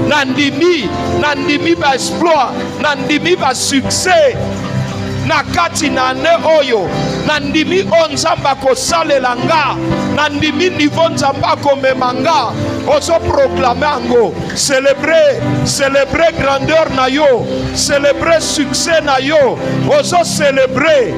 nandimi ba exploit, nandimi ba succès na kati na ne oyo, nandimi onzamba kosalela nga, nandimi niveau nzamba komema nga. Ozo proclamer ango, célébrer grandeur na yo, célébrer succès na yo, ozo célébrer,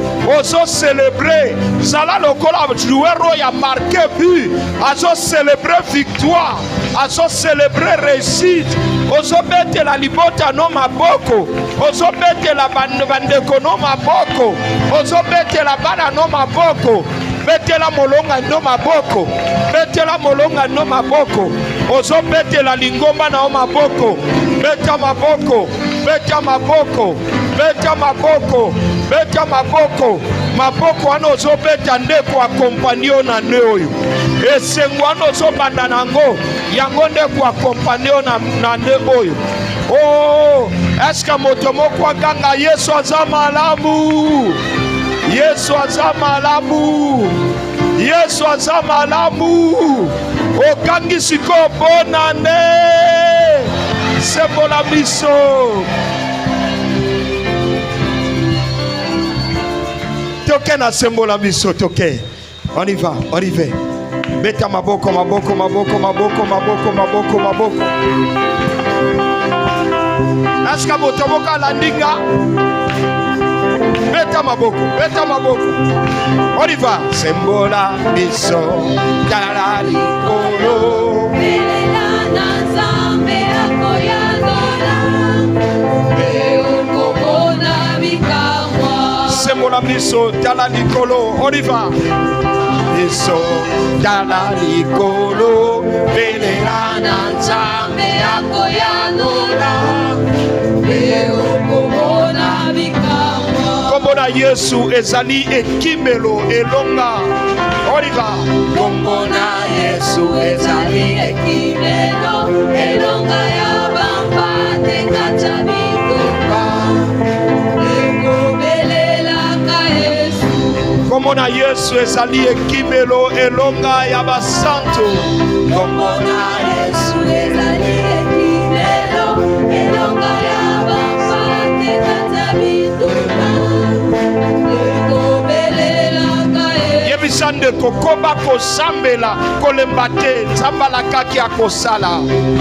zala lokola joueur oyo a marqué but, azo célébrer victoire, azo célébrer réussite, ozo betela libota no maboko, ozo betela bandeko no maboko, ozo betela bana no maboko, betela molonga no maboko, betela molonga no maboko, ozo betela lingomba na maboko, beta maboko, beta maboko, beta maboko, beta maboko, maboko wana ozo beta ndeko akompanio na neoyo, esengo wana ozo banda nango, yango ndeko akompanio na neoyo. Oh, eska moto moko aganga Yesu aza malamu, Yesu aza malamu, Yesu aza malamu, okangi siko bonane, sembola biso. Toke na sembola biso, toke. On y va, on y va. Beta maboko, maboko, maboko, maboko, maboko, maboko, maboko. Aska motomoka landinga. Beta maboko, beta maboko. On y va. Sembola biso, kalali kolo. Belela nazambe akoyandola. Beuko bona bikamwa. Sembola biso, kalali kolo. On y va. Biso, kalali kolo. Belela Nazambe akoyandola. Beuko bona bikamwa. Komona Yesu ezali ekimelo elonga. On y va. Kombona Yesu ezali ekimelo elonga ya bamba tekacha bikupa. Ekobelelaka Yesu. Komona Yesu ezali ekimelo elonga ya basanto. Kombona Yesu ezali ekimelo elonga ya bamba tekacha bikupa. Ekobelelaka Yesu. Yebisande kokoba kosambela kolemba te nzambala kaki akosala.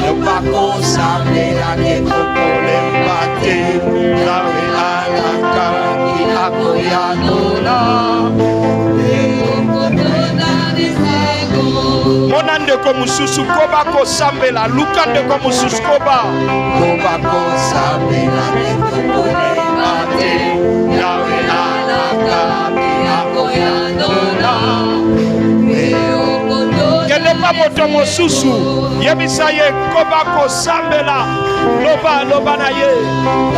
Koba kosambela ke kokolemba te nawe alaka ki akoyandola. Mona ndeko mususu koba kosambela luka ndeko mususu koba. Koba kosambela ke kokolemba te nawe alaka ki akoyandola. Kende pa moto mosusu yebisa ye koba kosambela loba loba na ye.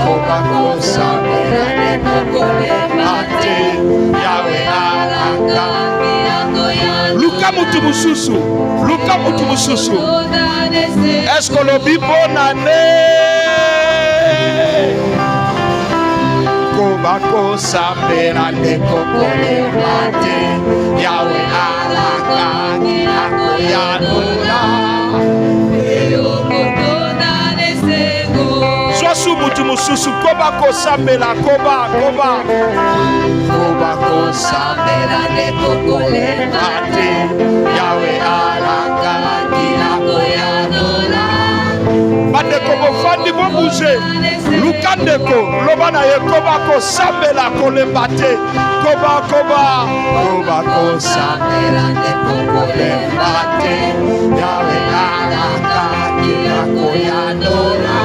Koba kosambela ke kokolemba te nawe alaka ki akoyandola. Luka mutu mususu, luka mutu mususu. Esko lobi bonane. Koba kosambela ne kokolemba te yawe alaka ki akoyandola. Sosu mutu mususu koba kosambela koba koba. Koba kosambela ne kokolemba te yawe alaka ki akoyandola. Bandeko bofandi bo bouger. Luka ndeko loba na ye koba kosambela kolemba te. Koba koba. Koba Kosambela ne kokolemba te yawe alaka ki akoyandola.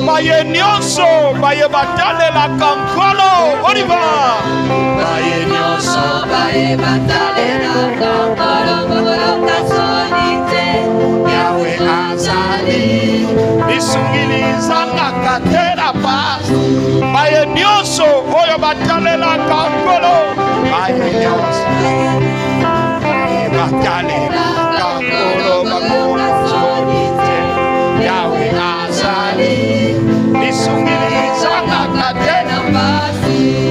Baye nyonso baye batalela kankolo. On y va. Baye nyonso baye batalela kankolo kokolo kasonite yawe azali. Isungili zanga katera pas. Baye nyonso oyo batalela kankolo. Baye nyonso baye batalela kankolo bakolo sonite yawe azali. Isungili zanga katera pas.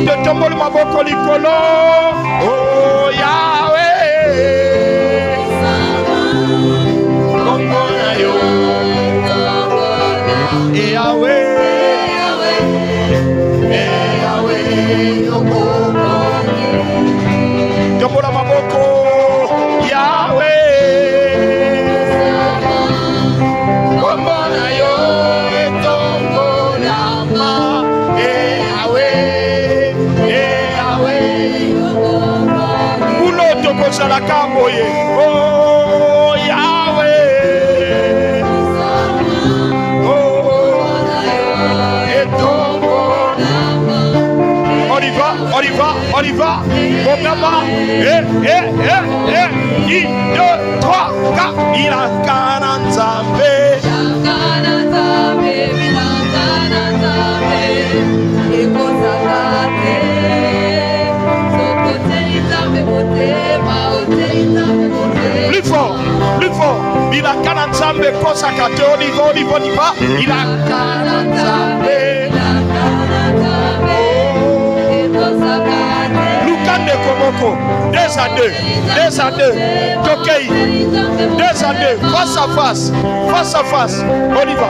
Totomboli maboko likolo. Oh Yahweh. Et Yahweh. Tombola maboko. Yahweh. Komona yo etombola ma. Yahweh. Yahweh. Uno tokozala kamboye. Oh Yahweh. On y va. Bon gamin. 1, 2, 3, 4. Il a Kananzambe. Plus fort. Il a Kananzambe. Kosakate. On y va. Il a Kananzambe. Lukande Komoko, 2 à 2, Tokei, 2 à 2, face à face, on y va.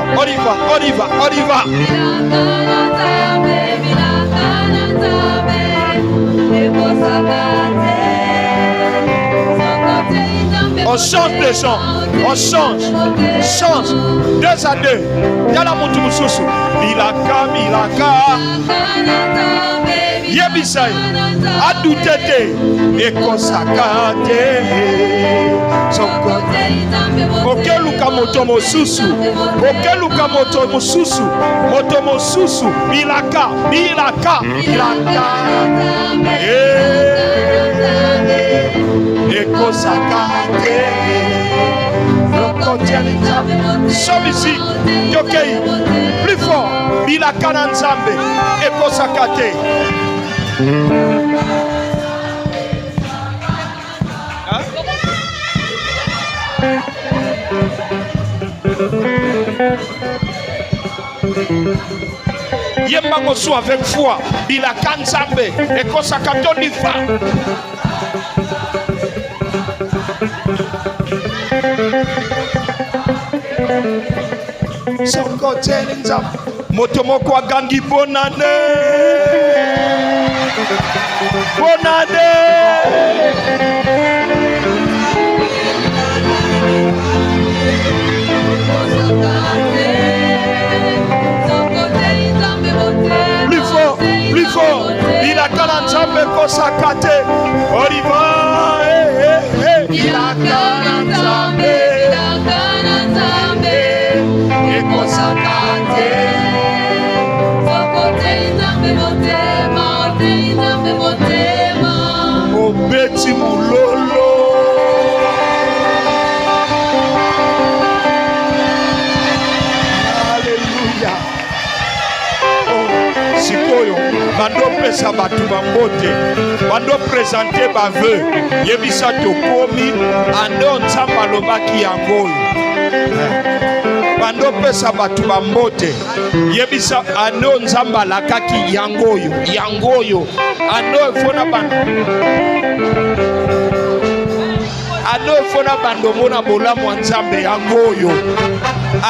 On change les gens, change, 2 à 2, Yala Mutususu, Milaka. Yebisai, Adutete, Ekosakate, Sokote, Okeluka motomo susu, motomo susu, Milaka, Ekosakate, Sobisi, Tokei, plus fort, Milaka Nanzambe, Ekosakate. Yembango sou avec foi, Bilaka Nzambe, Ekosakato Nifa. Sokote Nzambe, Motomoko Agangi Bonane. Plus fort, il a Kananzambe Kosakate, Oliva, il a Kananzambe, et Kosakate, Obeti Mulolo. Alléluia. Sikoyo, bando pesa batu bambote, bando présenter baveux, yebisa tokomi, ando nzamba lobaki yangoyo. Bando pesa batu bambote, yebisa ando nzamba lakaki yangoyo, ando fona bando. Ando fona bando mona bolamu nzambe yangoyo,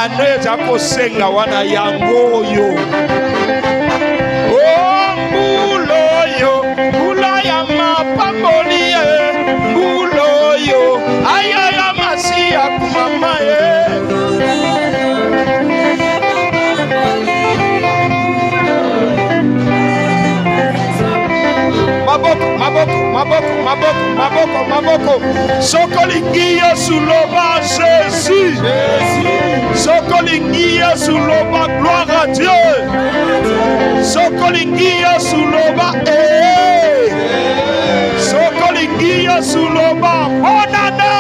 ando ezako senga wana yangoyo. Mbula mapamboli mbuloyo ayaya masia kumama maboko sokolingia suloba Jésus sokolingia suloba gloire à Dieu sokolingia suloba sokolingia suloba bonana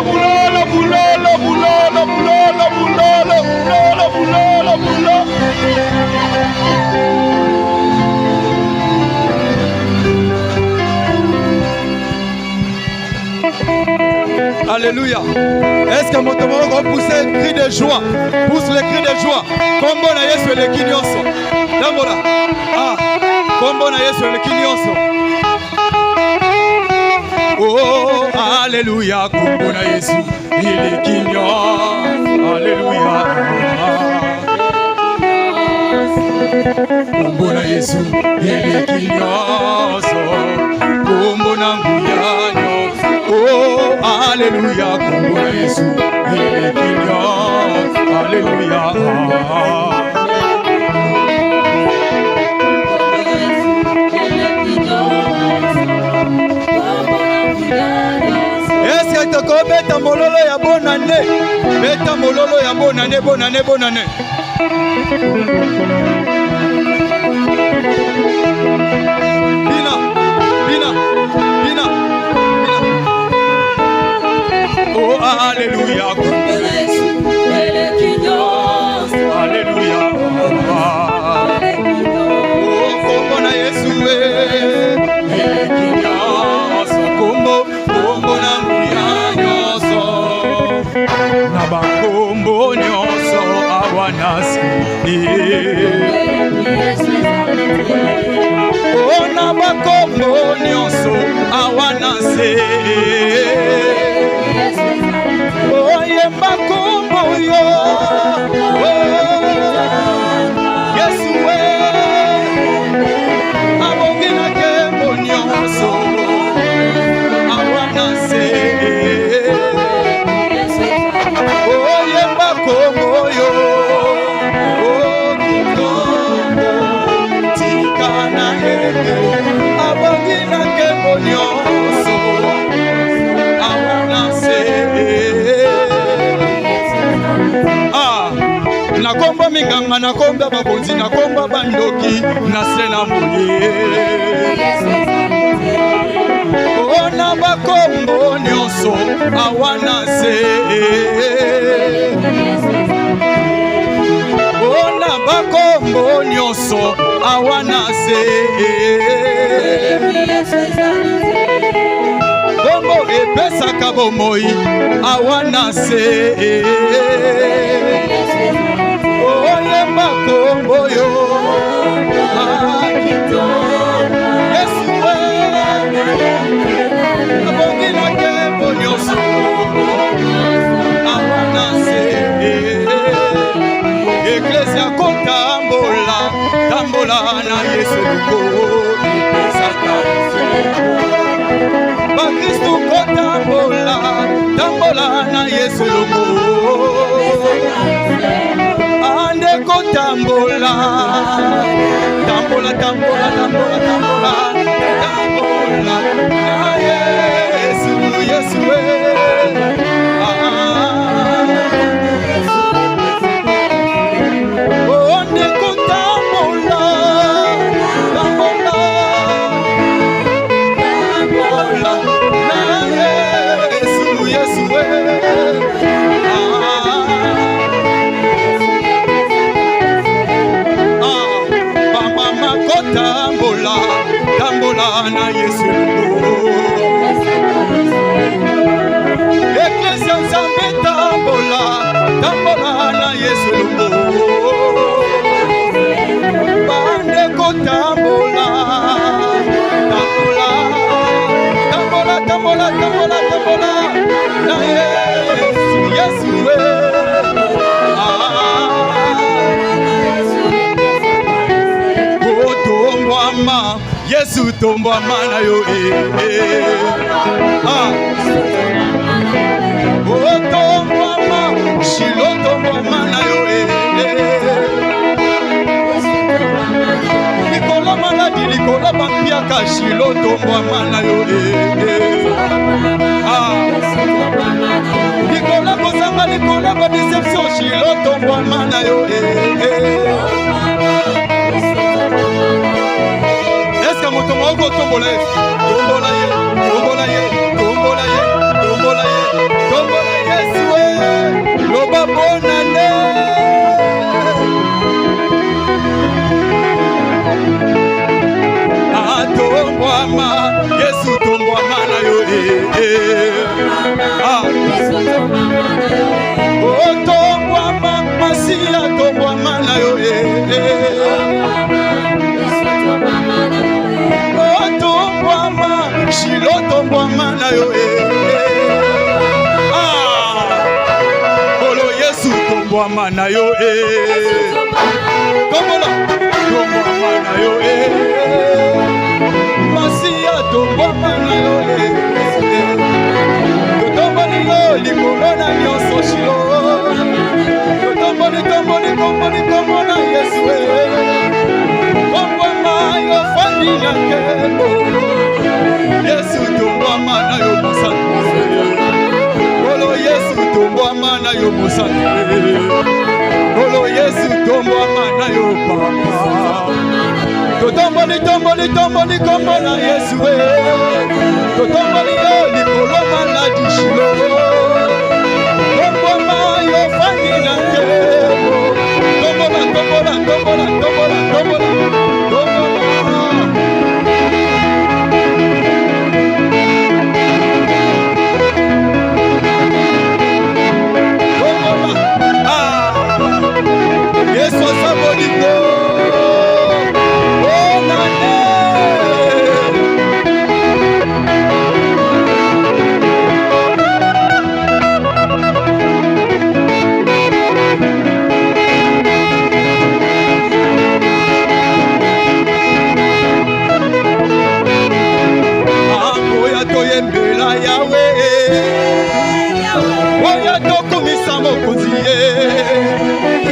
bulolo Alléluia. Est-ce que mon tombeau va pousser un cri de joie? Pousse le cri de joie. Combo na Yesu le kinyoso. Dambola. Ah. Combo na Yesu le kinyoso. Oh, Alléluia, kombo na Yesu, eleki nyonso. Alléluia. Kombo na Yesu, eleki nyonso. Kombo na nguya nyonso. Oh, Alléluia, kombo na Yesu, eleki nyonso. Alléluia. Est-ce que tu beta mololo ya bonane? Beta mololo ya bonane, bonane, bonane. Bina, bina, bina, bina. Oh, Alléluia. Alléluia. Oh, kombo na Yesu. Kombo na nguya nyonso. Na bakombo nyonso awanasi. Oh, na bakombo nyonso awanasi. Oh, yemba kombo yo. Yesu we. Abongina kembo nyonso. Oh, yemba kombo yo. Oh, kitombo tikana yeke. Abongina kembo nyonso. Awanase. Ah, nakomba minganga, nakomba bakonzi, nakomba bandoki, nasena moye. Ona bakombo nyonso awanase. Ona bakombo nyonso awanase. Kombo epesaka bomoi awanase. Oyemba kombo yo. Yesu we. Abongina kembo nyonso awanase. Eklesia kotambola, tambola na Yesu luko. Bakristu kotambola, tambola na Yesu luko. Ande kotambola, tambola, tambola, tambola, tambola, tambola na Yesu, Yesu we. Onde kotambola, tambola, tambola na Yesu, Yesu we. Mama kotambola, tambola na Yesu. Eklesia nzambe tambola, tambola na Yesu. Bande kotambola, tambola, tambola, tambola, tambola, tambola na Yesu, Yesu we. Yesu tombwama na yo tombwama, Shilo tombwama na yo Likola maladi, likola bampiaka, Shilo tombwama na yo likola kozanga, likola ba deception, Shilo tombwama na yo moto moko tombola ye, tombola ye, tombola ye, tombola ye, tombola ye, tombola Yesu we, loba bonane. Tombwama, Yesu tombwama na yo oh tombwama, Masia tombwama na yo Shilo tombwama na yo tombwama na yo tombola tombwama na yo Masia tombwama na yo totomboli yo likolo na nyonso shilo totomboli kombo na Yesu tombwama yo fandi na nkembo Yesu tombwama na yo mosantu Olo Yesu tombwama na yo mosantu Olo Yesu tombwama na yo papa totomboli kombo na Yesu totomboli yo likolo maladi shilo tombwama yo fandi na nkembo tombola Yesu asaboliko onane Oya toyembela yawe Oya tokumisa mokonzi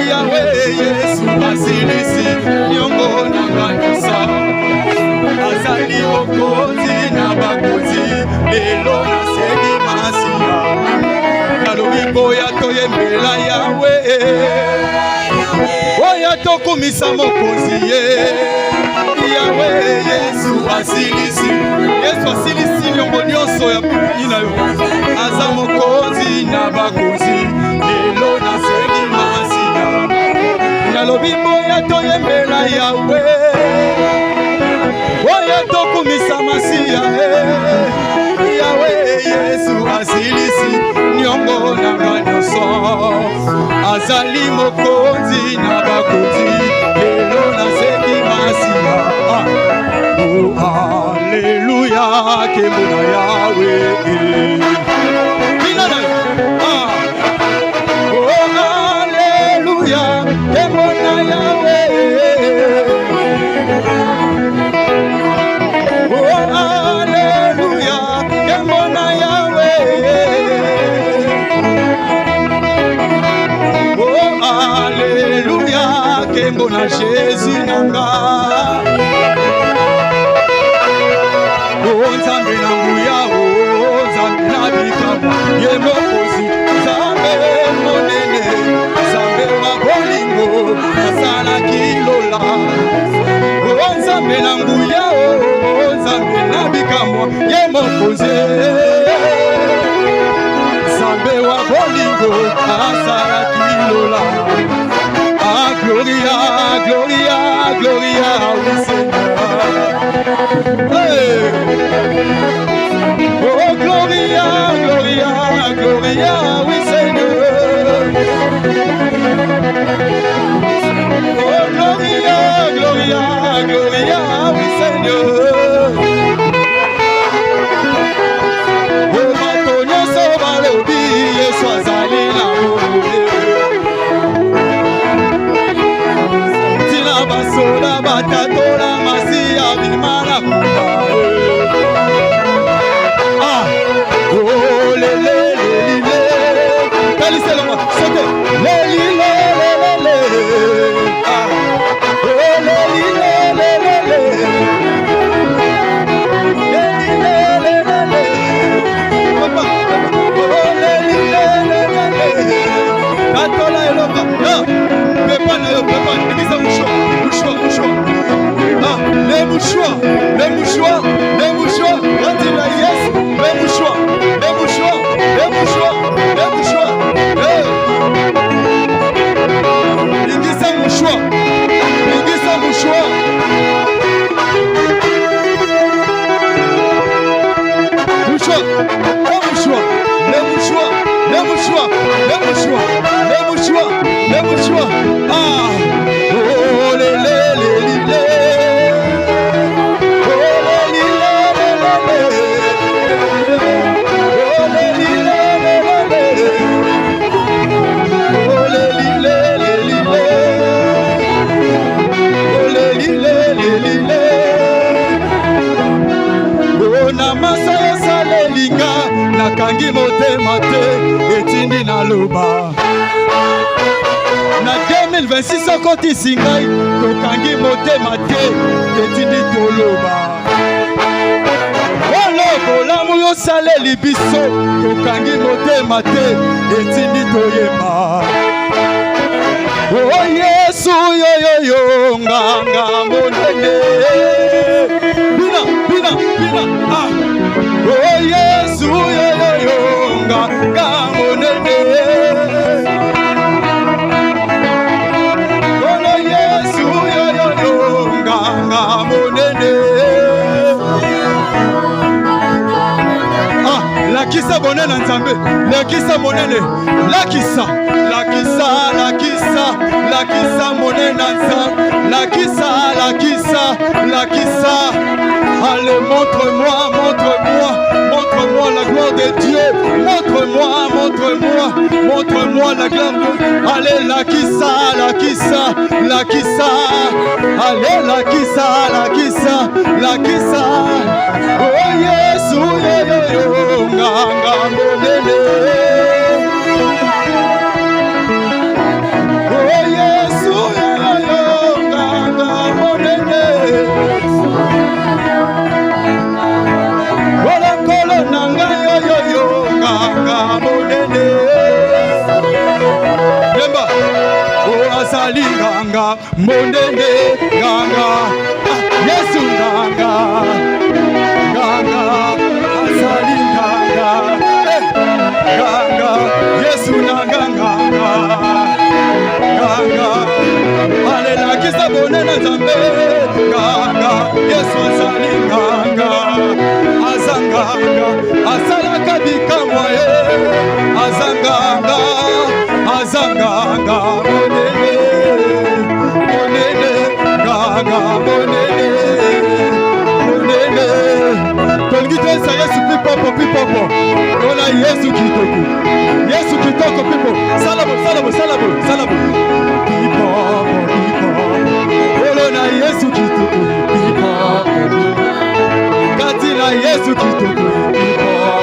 Yawe Yesu asilisi nyongo na kanisa Azali mokonzi na bakonzi Lelo na segi masia Nalobiko ya toyembela yawe Oya tokumisa mokonzi Yawe Yesu asilisi nyongo nyonso ya ina yo Aza mokonzi na bakonzi Lelo na segi masia Nalobi boya toyembela yawe Oya tokumisa masia Yawe Yesu asilisi nyongo na nyonso Azali mokonzi na bakonzi Lelo na segi masia Oh Alleluia kemona yawe Binana Oh Alleluia kemona yawe Oh Alleluia kemona yawe Oh Alleluia kemona Jésus nanga Nzambe na nguya Nzambe na bikama ye mokozi Nzambe monene Nzambe wa bolingo asala kilola Nzambe na nguya Nzambe na bikama ye mokozi Nzambe wa bolingo asala kilola Ah Gloria, Gloria, Gloria oui Seigneur Hey. Oh Gloria, Gloria, Gloria, oui Seigneur. Oh Gloria, Gloria, Gloria, oui Seigneur. Oh matonyo sobalobi Yesu azali na moye. Tina basola batatola masiya bimana kuba. Les mouchoirs, quand-il a yes, les mouchoirs. Ingisa mouchoir. Les mouchoirs. Ah, oh, les. nakangi motema te etindi naloba na 2026 okotisi ngai tokangi motema te etindi toloba bolamu yosaleli biso tokangi motema te etindi toyemba o Yesu yoyoyo nganga monene bina bina bina ah o Yesu yoyoyo nganga monene o Yesu yoyoyo nganga monene lakisa bonene nzambe lakisa monene lakisa lakisa lakisa lakisa monene nzambe lakisa lakisa lakisa allez montre-moi montre-moi montre-moi la gloire de Dieu montre-moi montre-moi montre-moi la gloire de Dieu allez lakisa lakisa lakisa allez lakisa lakisa lakisa oh Yesu yo nganga monene oh Yesu yo nganga monene wala kolo nanga yo nganga monene yemba oh azali nganga monene nganga Yesu nganga nganga azali nganga nganga Yesu nganga nganga alela kisa bonene nzambe nganga Yesu azali nganga azanganga asalaka bikamwa ye azanganga azanganga monene monene nganga monene monene tolingitoesa Yesu pipopo pipopo ona Yesu kitoko Yesu kitoko pipo salabo salabo salabo salabo pipopo pipopo ona Yesu kitoko pipopo kati na Yesu kitoko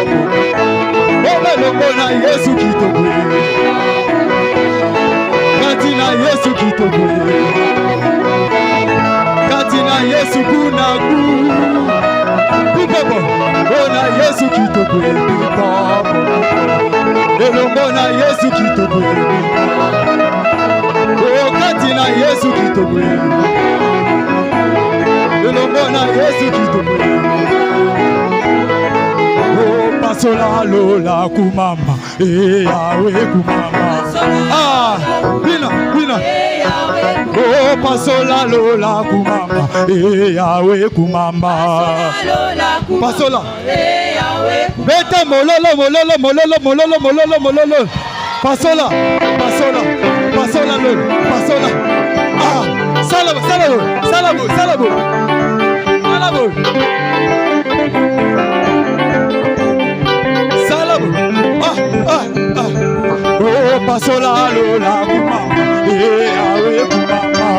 pipopo ona Yesu kitoko kati na Yesu kitoko kati na Yesu kuna ku pipopo ona Yesu kitoko pipopo elongo na Yesu kitoko o kati na Yesu kitoko elongo na Yesu kitoko o pasola lola kumama yawe kumama ah bina bina oh pasola lola kumama yawe kumama pasola beta mololo mololo mololo mololo mololo mololo pasola pasola pasola lolo pasola ah salabo salabo salabo salabo salabo salabo ah ah ah oh pasola lola kumama yawe kumama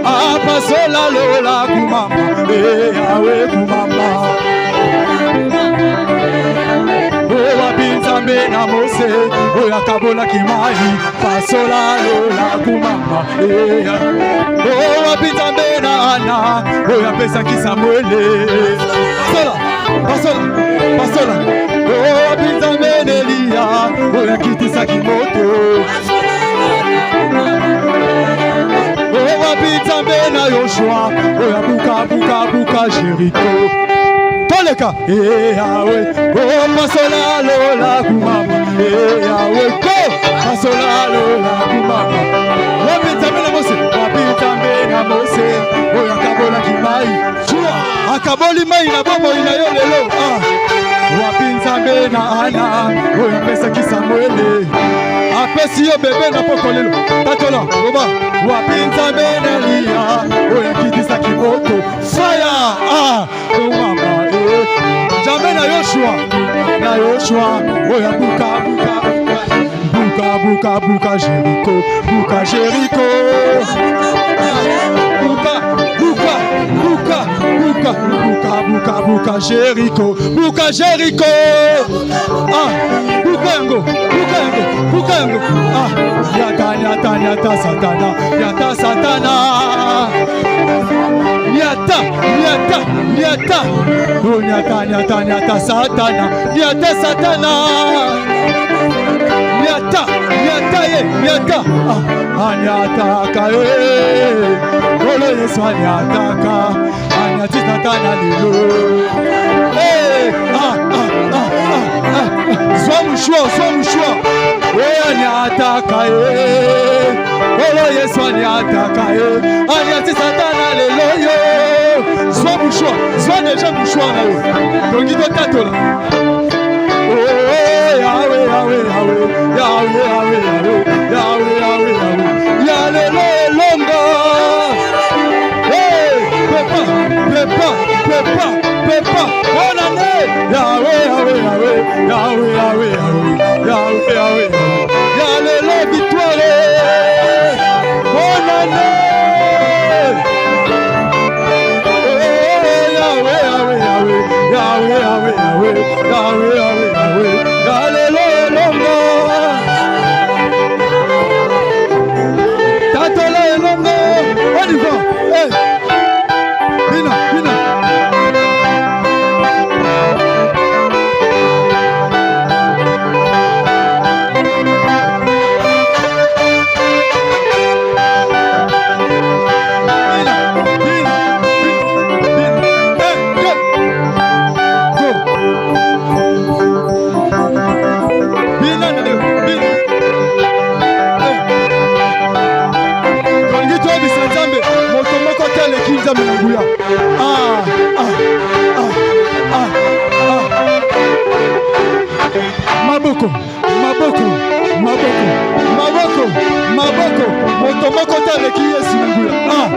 ah pasola lola kumama yawe kumama oh wapinzambe na Mose oh yakabola kimai pasola lola kumama oh wapinzambe na Ana oh yapesa kisamwele pasola pasola pasola oh wapinzambe na Elia oh yakitisa kimoto oh wapinzambe na Yoshua oh yabuka buka buka Jericho toleka yawe oh pasola lola kumama yawe ko pasola lola kumama wapinzambe na Mose wapinzambe na Mose oh yakabola kimai chua akaboli mai na bomo ina yo lelo ah wapinzambe na Ana oh yapesa kisamwele apesi yo bebe na pokolelo tatola goba wapinzambe na Elia oh yakitisa kimoto fire ah oh mama jamais na Yoshua oh yabuka buka buka buka buka Jericho buka Jericho buka buka buka buka buka Jéricho, buka Jéricho. Ah, bukango. Ah, nyata satana. Nyata. Oh, nyata satana. Nyata. Anyataka Olo Yesu anyataka Anyati satana lilo Sois mouchoir anyataka Olo Yesu anyataka Anyati satana lilo Sois mouchoir, sois déjà mouchoir là. Donc il doit t'attendre. Yahweh. Longa. Hey, Pepa. Bonne année. Yahweh. Yahweh, victoire. Bonne année. Maboko. Motomoko tale ki Yesu nguya. Ah,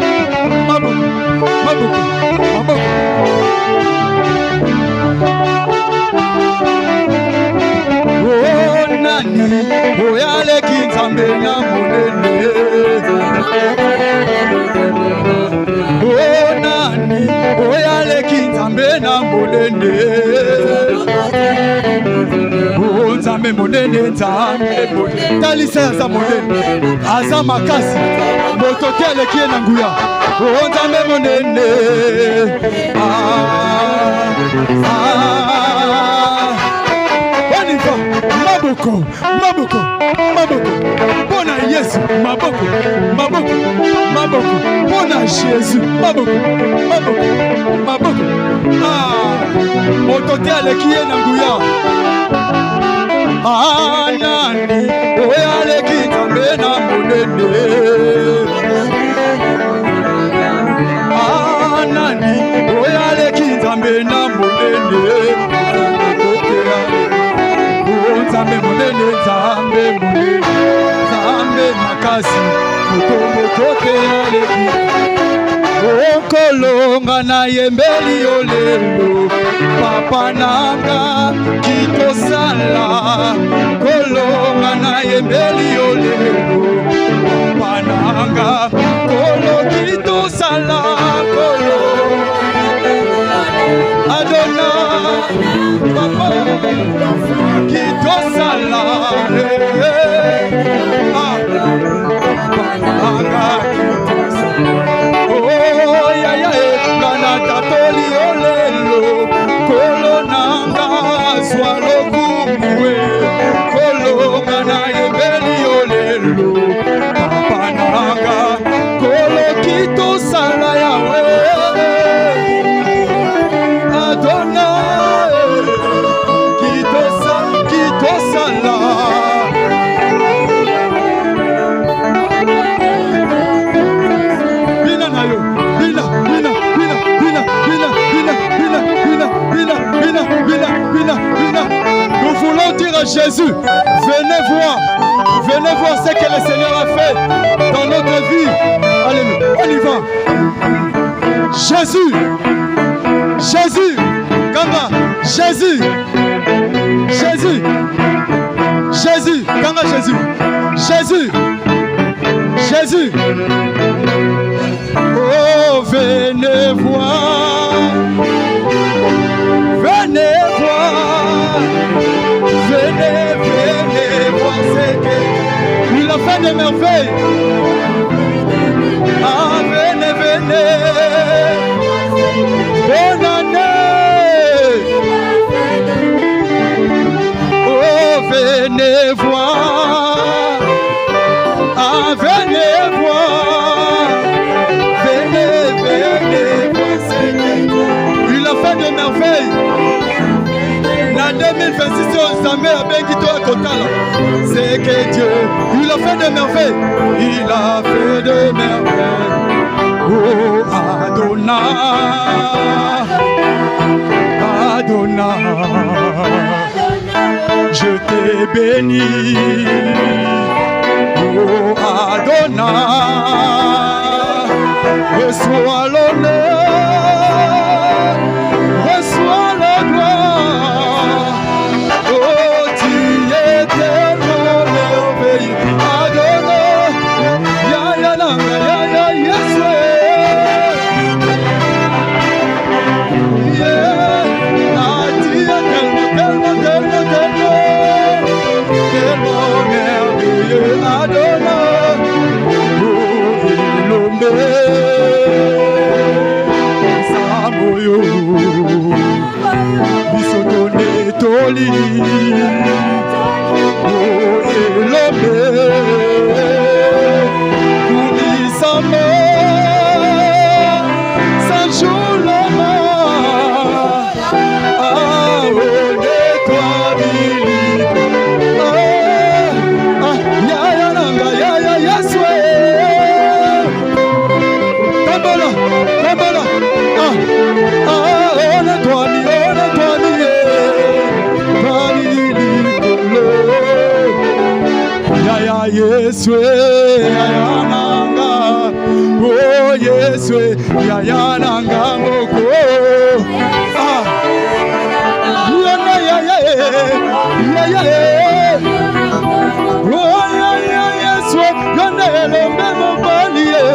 maboko. Oh nani, oyale kinzambe na monene. Oh nani, oyale kinzambe na monene. Nzambe monene. Talisa ya monene. Aza makasi. Motote alekie na nguya. Nzambe monene. Oniva. Maboko. Bona Yesu. Maboko. Bona Jésus. Maboko. Motote alekie na nguya. Nani oyale kinzambe na monene. Nani oyale kinzambe na monene. Nzambe monene. Nzambe makasi motote aleki. Okolonga na yembeli olelo papa nanga kitosala. Kolonga na yembeli olelo papa nanga kolo kitosala. Kolo Adona papa kitosala. Papa nanga tatoli olelo kolo nanga swalo kumwe kolo mana yebeli olelo papa nanga kolo kito sala yawe Adona kito sala bina nayo bina Nous voulons dire à Jésus, venez voir ce que le Seigneur a fait dans notre vie. Alléluia, on y va. Jésus, Kanga, Jésus, Kanga, Jésus. Oh, venez voir. voir. Ah, venez voir. Venez voir Seigneur. Il a fait des merveilles. En 2026, on s'en met à Benguito à Kotala. C'est que Dieu, il a fait des merveilles. Il a fait des merveilles. Oh Adonai, Adonai, je t'ai béni. Oh Adonai, reçois l'honneur, reçois la gloire. Oh, tu es tellement merveilleux. Adonai, ya ya la ya ya yes. Yeswe yayananga, oh Yeswe yayananga moko. Ah, ya ya ya ya ya. Oh ya ya Yeswe yanele memo baliye.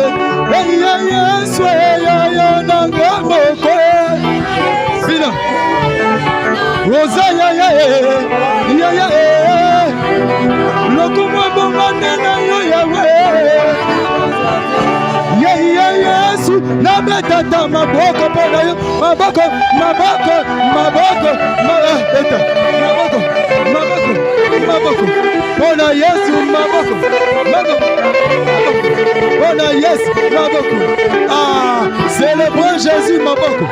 Ya Yeswe yayananga moko. Fina. Rosa ya ya ya ya. Lokumwa bomana yo yawe. Yesu na betata maboko pona yo maboko maboko maboko maboko maboko maboko pona Yesu maboko maboko pona Yesu maboko. Ah, célébrons Jésus maboko.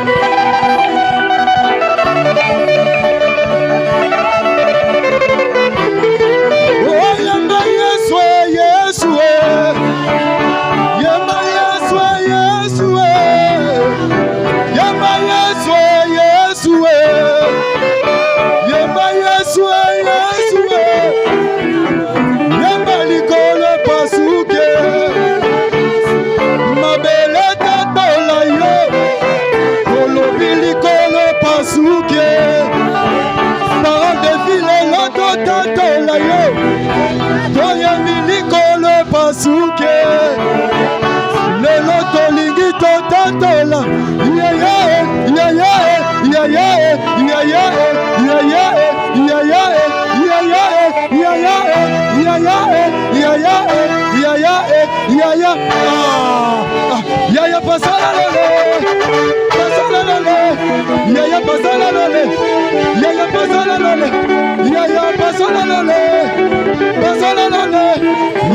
Yaya pasala lele, pasala lele, yaya pasala lele, yaya pasala lele, yaya pasala lele, pasala lele,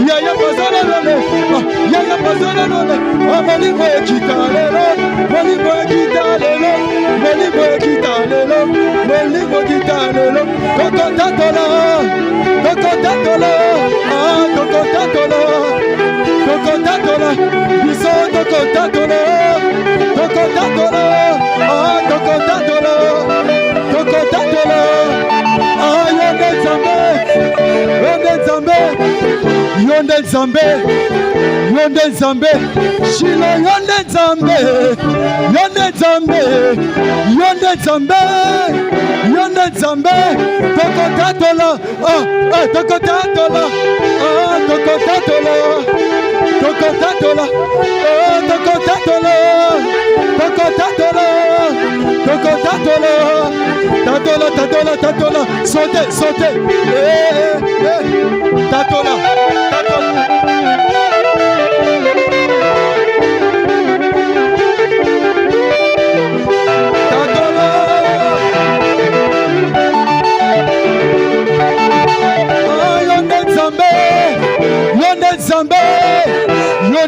yaya pasala lele, yaya pasala lele. Mali boy kitalelo, mali boy kitalelo, mali boy kitalelo, mali boy kitalelo. Tokotatola, tokotatola, ah tokotatola. Tokotatola, biso tokotatola, tokotatola, ah tokotatola, tokotatola, ah yonde Nzambe, yonde Nzambe, yonde Nzambe, yonde Nzambe, Shilo yonde Nzambe, yonde Nzambe, yonde Nzambe, yonde Nzambe, tokotatola, ah tokotatola, ah tokotatola. Tokotatola, oh tokotatola, tokotatola, tokotatola, tatola, tatola, tatola, sautez, sautez, tatola, tatola. Tatola.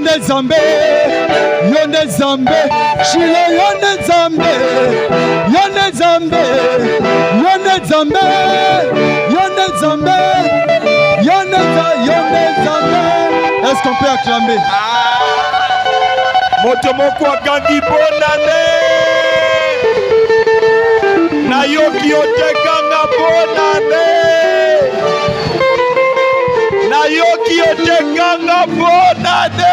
Yonde Zambe, Yonde Zambe, Shilo Yonde Zambe, Yonde Zambe, Yonde Zambe, Yonde Zambe, Yonde Zambe. Est-ce qu'on peut acclamer? Motomoko akangi bonne année. Nayoki otekanga bonne année. Nayoki otekanga bonne année.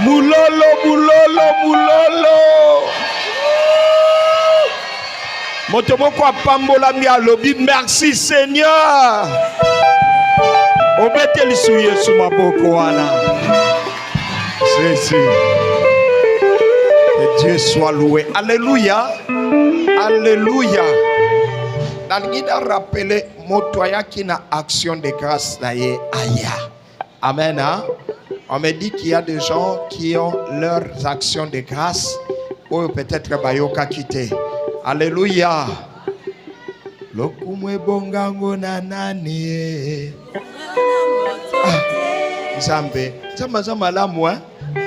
Mulolo, mulolo, mulolo. Motomoko apambola mi alobi merci Seigneur. Obete lisu Yesu maboko wana. C'est. Que Dieu soit loué. Alléluia. Alléluia. Nalingida rappeler motoya qui na action de grâce naye aya. Amen. Hein? On me dit qu'il y a des gens qui ont leurs actions de grâce ou peut-être bayoka quitté. Alléluia. Lokumwe bongango nanani. Zambe. Zama la moi.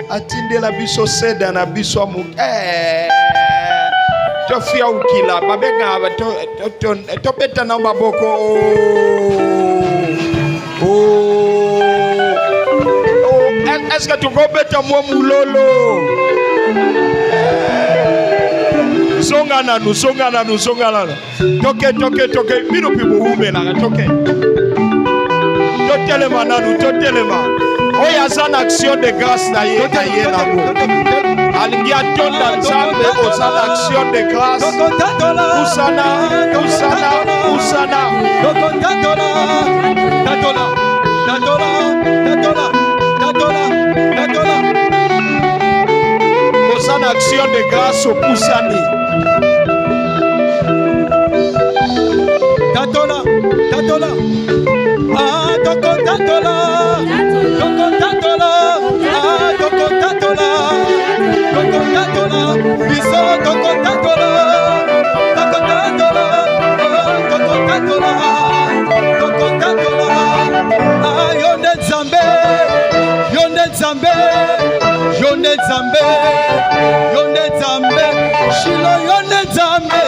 Atinde la biso seda na biso mu. To fia ukila. Babega to beta na maboko. Est-ce que tu go beta mo mulolo? Songana nu. Toke. Bino pibo umela toke. Totelema nanu, totelema. Oya zana action de grâce na ye na mo. Alingia tonda nzambe ozana action de grâce. Usana. Ozana action de grâce au Poussani. Tatola. Ah, Toko Tatola. Biso Toko Tatola. Ah, Yonde Zambe. Shilo Yonde Zambe.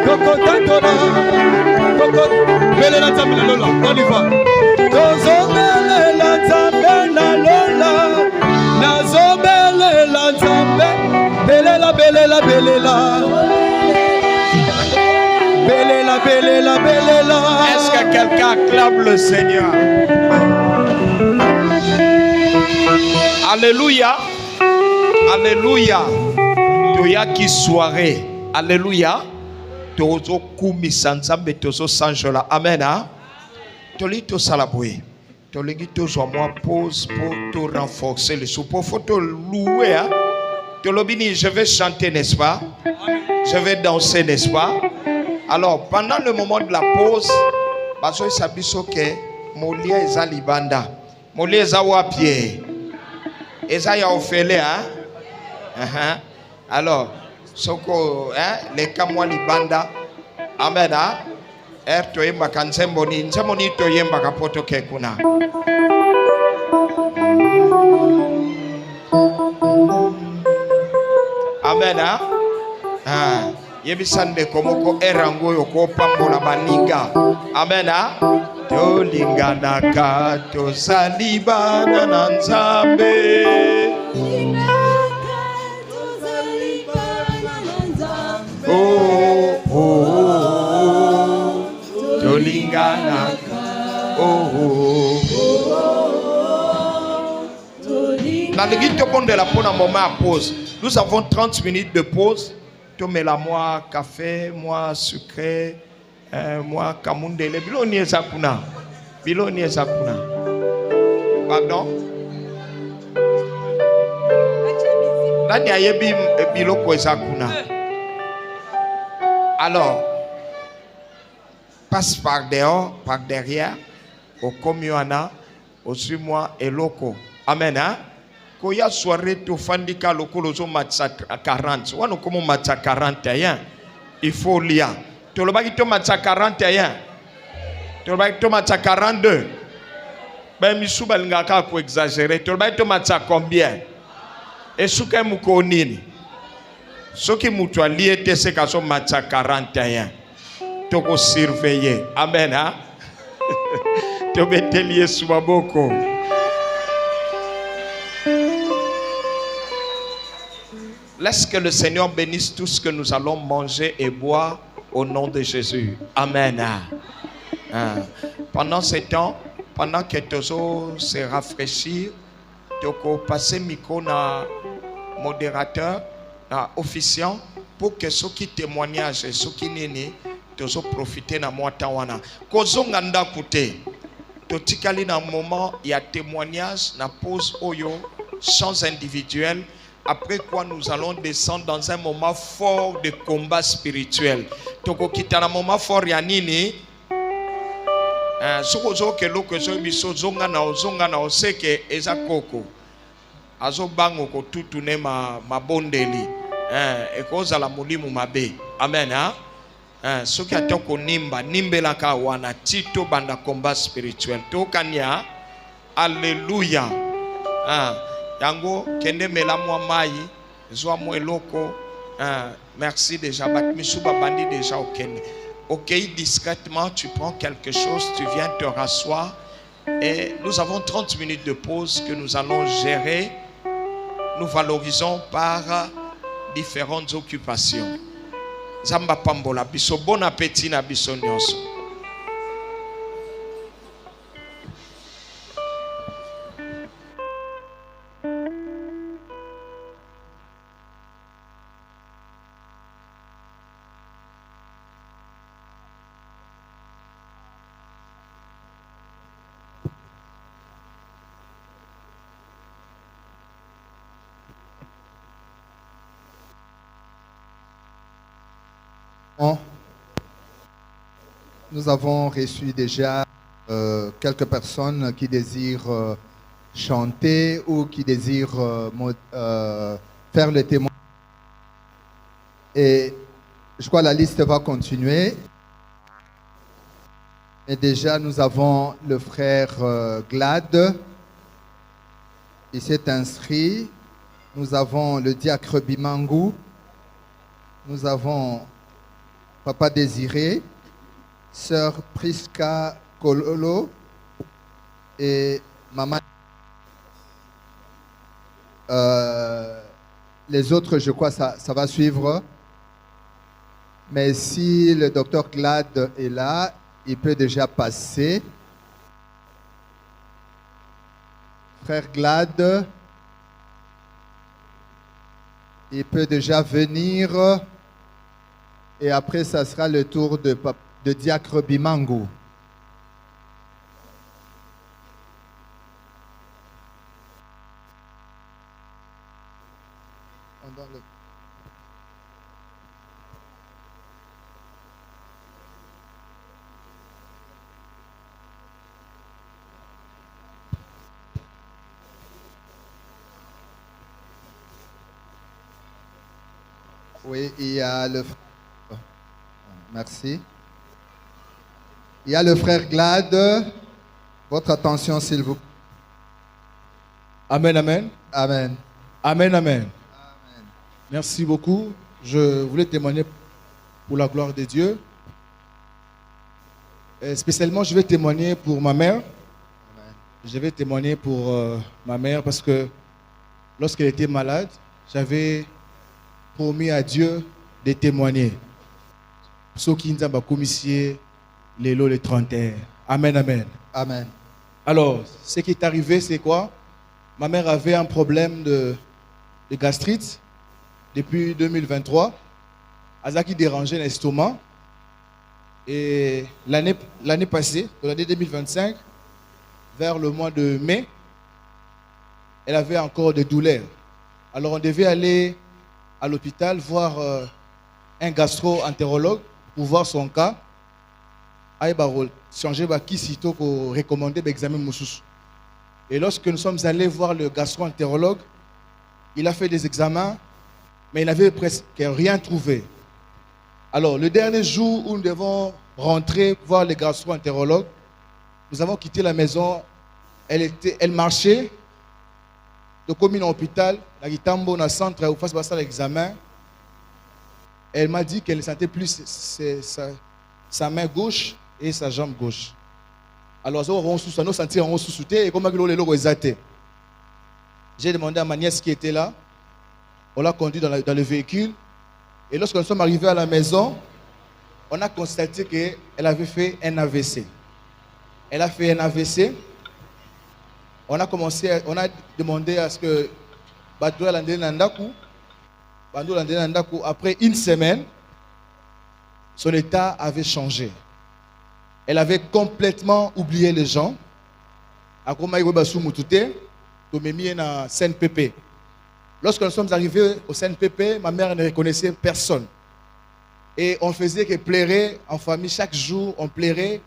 Toko Tatola. Bele la Zambe la Lola, on y va. Tozobele la Zambe la Lola. Nazobele la Zambe. Bele la. Est-ce que quelqu'un acclame le Seigneur? Alléluia. Toyaki soirée. Alléluia. Tozo kumi sanzambe tozo sanjola. Amen. Tolito salaboué. Toligi tozo moi pause pour te renforcer le souper. Faut te louer. Tolobini, je vais chanter, n'est-ce pas? Je vais danser, n'est-ce pas? Alors, pendant le moment de la pause, baso isabiso ke molia eza libanda. Molia eza wapie. Eza ya ofele, hein? Alors, soko, les kamwa libanda. Amen, hein? Toyemba kanzemboni, nzemboni toyemba kapoto kekuna. Amen, hein? Yebisande komoko erango yoko pambola baninga. Amen. Tolingana ka tozalibana na Nzambe. Oh. Tolingana ka. Nalingi tokonde la pona moment à pause. Nous avons 30 minutes de pause. Mais la moi café, moi sucré, moi kamundele. Biloni ezakuna. Pardon? Nani ayebi biloko ezakuna. Alors, passe par dehors, par derrière, au commuana, Aussi moi eloko. Amen hein. Koya soirée to fandika lokolo zo matcha 40. Wano komo matcha 41. Il faut lire. To lo baki to matcha 41. To lo baki to matcha 42. Ben misu balingaka ko exagérer. To lo baki to matcha combien? Et souke muko nini? Soki mutu alie te se kaso matcha 41. Toko surveiller. Amen hein. To betelie subaboko. Laisse que le Seigneur bénisse tout ce que nous allons manger et boire au nom de Jésus. Amen. Pendant ce temps, pendant que Tozo se rafraîchit, Toko passer micro na modérateur, na officiant, pour que ceux qui témoignent, ceux qui nini, Tozo profiter na mwata wana. Kozo nganda kute. Totikali na moment, il y a témoignage, na pause oyo, chants individuels. Après quoi, nous allons descendre dans un moment fort de combat spirituel. Toko kita na moment fort ya nini? Sokozo ke loko zo biso zonga na oseke eza koko. Azo bango ko tutune mabondeli. Ekoza la mulimu mabe. Amen hein? Soki atoko nimbela ka wana tito banda combat spirituel. Tokanya. Alléluia. Yango kende melamwa mai zwa eloko. Merci déjà batmisuba bandi déjà au kende. Ok, discrètement tu prends quelque chose, tu viens te rasseoir et nous avons 30 minutes de pause que nous allons gérer. Nous valorisons par différentes occupations. Zamba pambola biso, bon appétit na biso nyonso. Nous avons reçu déjà quelques personnes qui désirent chanter ou qui désirent faire le témoin. Et je crois que la liste va continuer. Et déjà, nous avons le frère Glad. Il s'est inscrit. Nous avons le diacre Bimangou. Nous avons Papa Désiré, Sœur Priska Kololo et Maman. Les autres, je crois, ça va suivre. Mais si le docteur Glad est là, il peut déjà passer. Frère Glad, il peut déjà venir. Et après, ça sera le tour de diacre Bimangou. Oui, il y a le... Merci. Il y a le frère Glad. Votre attention, s'il vous plaît. Amen, amen. Amen. Amen, amen. Amen. Merci beaucoup. Je voulais témoigner pour la gloire de Dieu. Et spécialement, je vais témoigner pour ma mère. Amen. Je vais témoigner pour ma mère parce que lorsqu'elle était malade, j'avais promis à Dieu de témoigner. Ceux qui nous ont commissionné le 31. Amen, amen. Amen. Alors, ce qui est arrivé, c'est quoi? Ma mère avait un problème de gastrite depuis 2023. Elle qui dérangeait l'estomac. Et l'année passée, l'année 2025, vers le mois de mai, elle avait encore des douleurs. Alors, on devait aller à l'hôpital voir un gastro-entérologue pour voir son cas. Il va changer qui sitôt pour recommander l'examen moussous. Et lorsque nous sommes allés voir le gastro-entérologue, il a fait des examens, mais il n'avait presque rien trouvé. Alors, le dernier jour où nous devons rentrer voir le gastro-entérologue, nous avons quitté la maison. Elle marchait de commune à l'hôpital, la Gitambo, dans le centre, où face à l'examen. Elle m'a dit qu'elle ne sentait plus sa main gauche et sa jambe gauche. Alors, nous sentions sous-souté et comme j'ai demandé à ma nièce qui était là. On l'a conduit dans le véhicule. Et lorsque nous sommes arrivés à la maison, on a constaté qu'elle avait fait un AVC. Elle a fait un AVC. On a demandé à ce que après une semaine, son état avait changé. Elle avait complètement oublié les gens. Lorsque nous sommes arrivés au CNPP, ma mère ne reconnaissait personne. Et on faisait que pleurer en famille. Chaque jour, on pleurait.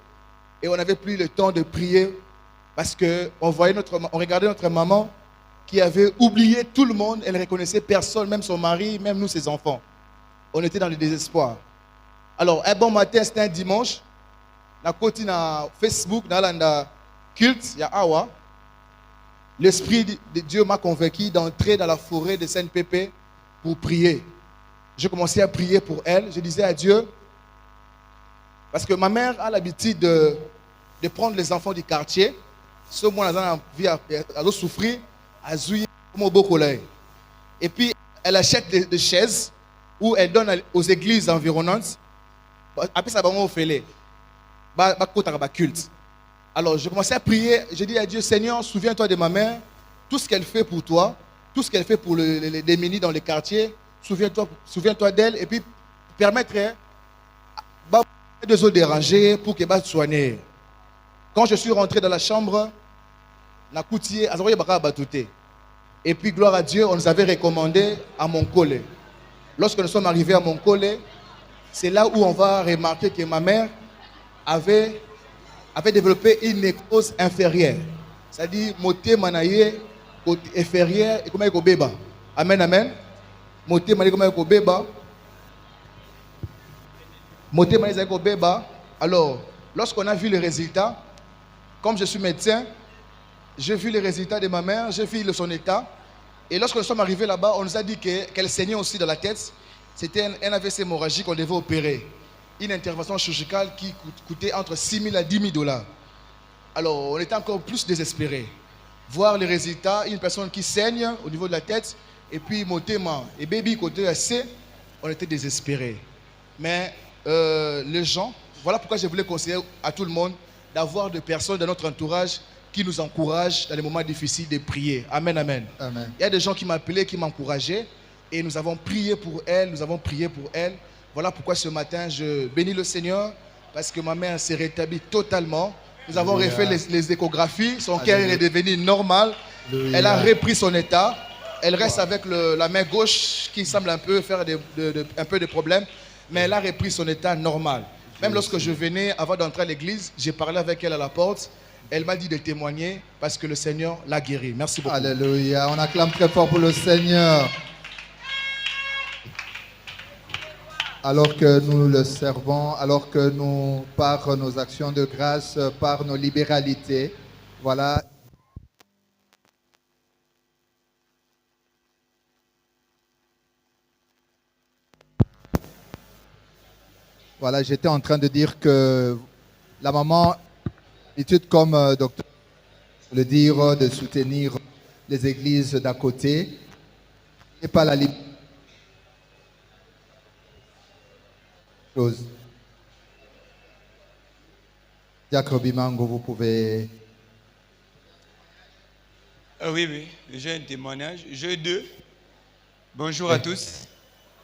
Et on n'avait plus le temps de prier. Parce qu'on regardait notre maman qui avait oublié tout le monde. Elle ne reconnaissait personne, même son mari, même nous, ses enfants. On était dans le désespoir. Alors, un bon matin, c'était un dimanche. On a continué sur Facebook, dans le culte, il y a Awa. L'Esprit de Dieu m'a convaincu d'entrer dans la forêt de CNPP pour prier. J'ai commencé à prier pour elle. Je disais à Dieu, parce que ma mère a l'habitude de prendre les enfants du quartier. Ce mois, elle a envie de souffrir, à zouiller beaucoup. Et puis, elle achète des chaises où elle donne aux églises environnantes. Après ça, on fait culte. Alors, je commençais à prier. Je dis à Dieu, Seigneur, souviens-toi de ma mère, tout ce qu'elle fait pour toi, tout ce qu'elle fait pour les démunis dans les quartiers. Souviens-toi d'elle et puis permettre de se déranger pour qu'elle soit soignée. Quand je suis rentré dans la chambre, et puis, gloire à Dieu, on nous avait recommandé à Monkole. Lorsque nous sommes arrivés à Monkole, c'est là où on va remarquer que ma mère avait développé une nécrose inférieure. C'est-à-dire, moté manaye, inférieure, et comment il beba. Amen, amen. Moté manaye, comment il beba. Moté manaye, comment beba. Alors, lorsqu'on a vu les résultats, comme je suis médecin, j'ai vu les résultats de ma mère, j'ai vu son état. Et lorsque nous sommes arrivés là-bas, on nous a dit qu'elle saignait aussi dans la tête. C'était un AVC hémorragique qu'on devait opérer. Une intervention chirurgicale qui coûtait entre 6 000 à 10 000 $. Alors, on était encore plus désespérés. Voir les résultats, une personne qui saigne au niveau de la tête, et puis motéma et baby côté AC, on était désespérés. Mais les gens, voilà pourquoi je voulais conseiller à tout le monde d'avoir des personnes dans notre entourage qui nous encouragent dans les moments difficiles de prier. Amen, amen. Amen. Il y a des gens qui m'appelaient, qui m'encourageaient, et nous avons prié pour elle, Voilà pourquoi ce matin, je bénis le Seigneur, parce que ma mère s'est rétablie totalement. Nous avons refait les échographies, son cœur est devenu normal. Alléluia. Elle a repris son état. Elle reste avec la main gauche qui semble un peu faire un peu de problème, mais elle a repris son état normal. Même lorsque je venais, avant d'entrer à l'église, j'ai parlé avec elle à la porte. Elle m'a dit de témoigner parce que le Seigneur l'a guéri. Merci beaucoup. Alléluia. On acclame très fort pour le Seigneur. Alors que nous le servons, alors que nous, par nos actions de grâce, par nos libéralités, voilà. Voilà, j'étais en train de dire que la maman, étude comme docteur, le dire, de soutenir les églises d'à côté, et pas la liberté. Jacques Robimango, vous pouvez... Oui, j'ai un témoignage. J'ai deux. Bonjour à tous.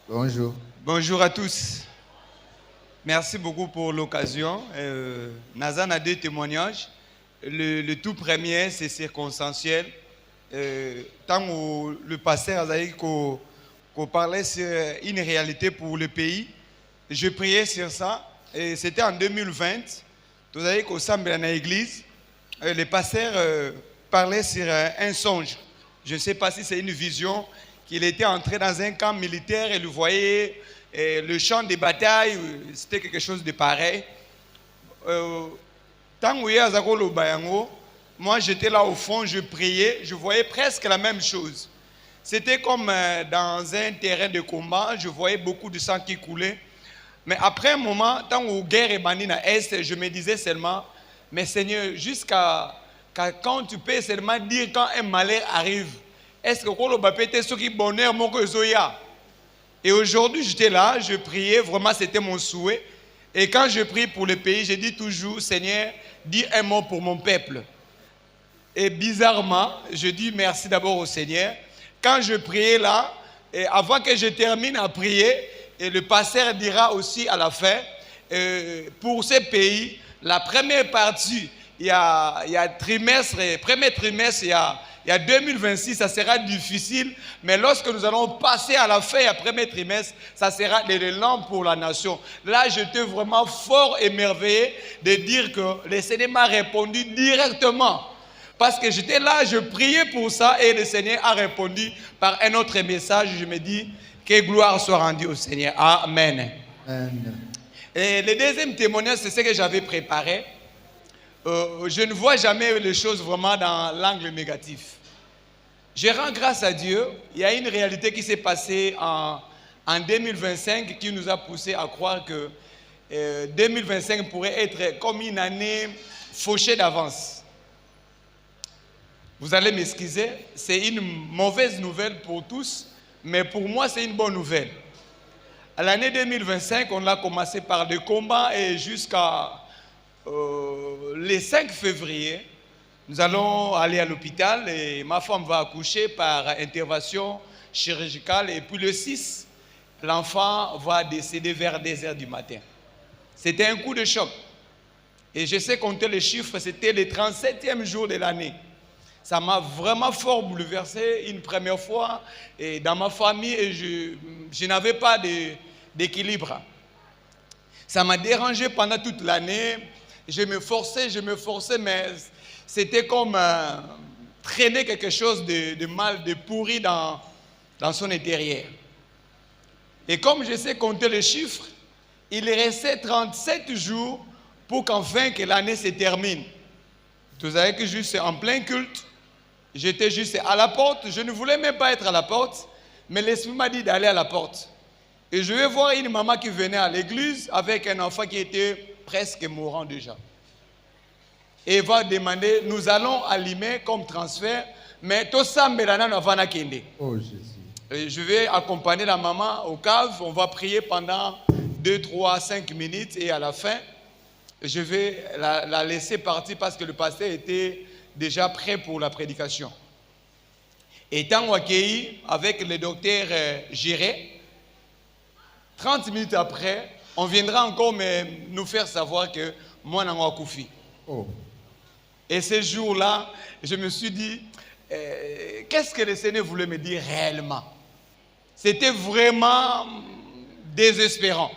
Bonjour. Bonjour à tous. Merci beaucoup pour l'occasion. Nazan a deux témoignages. Le tout premier, c'est circonstanciel. Tant que le pasteur a dit qu'on parlait sur une réalité pour le pays, je priais sur ça. Et c'était en 2020. Vous avez qu'au semble dans l'église, le pasteur parlait sur un songe. Je ne sais pas si c'est une vision, qu'il était entré dans un camp militaire et il voyait le champ de bataille, c'était quelque chose de pareil. Tant que moi j'étais là au fond, je priais, je voyais presque la même chose. C'était comme dans un terrain de combat, je voyais beaucoup de sang qui coulait. Mais après un moment, tant que la guerre est bannie dans l'Est, je me disais seulement, mais Seigneur, jusqu'à quand tu peux seulement dire quand un malheur arrive, est-ce que le peut ce qui bonheur mon Et aujourd'hui, j'étais là, je priais, vraiment c'était mon souhait. Et quand je prie pour le pays, je dis toujours, Seigneur, dis un mot pour mon peuple. Et bizarrement, je dis merci d'abord au Seigneur. Quand je priais là, et avant que je termine à prier, et le pasteur dira aussi à la fin, pour ces pays, la première partie, il y a trimestre, premier trimestre, il y a 2026, ça sera difficile, mais lorsque nous allons passer à la fin, il y a premier trimestre, ça sera l'élan pour la nation. Là, j'étais vraiment fort émerveillé de dire que le Seigneur m'a répondu directement. Parce que j'étais là, je priais pour ça et le Seigneur a répondu par un autre message. Je me dis que gloire soit rendue au Seigneur. Amen. Amen. Et le deuxième témoignage, c'est ce que j'avais préparé. Je ne vois jamais les choses vraiment dans l'angle négatif. Je rends grâce à Dieu. Il y a une réalité qui s'est passée en 2025 qui nous a poussé à croire que 2025 pourrait être comme une année fauchée d'avance. Vous allez m'excuser, c'est une mauvaise nouvelle pour tous, mais pour moi c'est une bonne nouvelle. À l'année 2025, on a commencé par des combats et jusqu'à le 5 février, nous allons aller à l'hôpital et ma femme va accoucher par intervention chirurgicale et puis le 6, l'enfant va décéder vers 2h du matin. C'était un coup de choc. Et je sais compter les chiffres, c'était le 37e jour de l'année. Ça m'a vraiment fort bouleversé une première fois et dans ma famille et je n'avais pas d'équilibre. Ça m'a dérangé pendant toute l'année. Je me forçais, mais c'était comme traîner quelque chose de mal, de pourri dans son intérieur. Et comme je sais compter les chiffres, il restait 37 jours pour qu'enfin que l'année se termine. Vous savez que juste en plein culte, j'étais juste à la porte, je ne voulais même pas être à la porte, mais l'Esprit m'a dit d'aller à la porte. Et je vais voir une maman qui venait à l'église avec un enfant qui était presque mourant déjà. Et il va demander, nous allons allumer comme transfert, mais tout ça, Oh Jésus. Et je vais accompagner la maman au cave, on va prier pendant 2, 3, 5 minutes et à la fin, je vais la laisser partir parce que le pasteur était déjà prêt pour la prédication. Étant accueilli avec le docteur Géré, 30 minutes après, on viendra encore nous faire savoir que moi, je suis Koufi. Oh. Et ce jour-là, je me suis dit, qu'est-ce que le Seigneur voulait me dire réellement? C'était vraiment désespérant.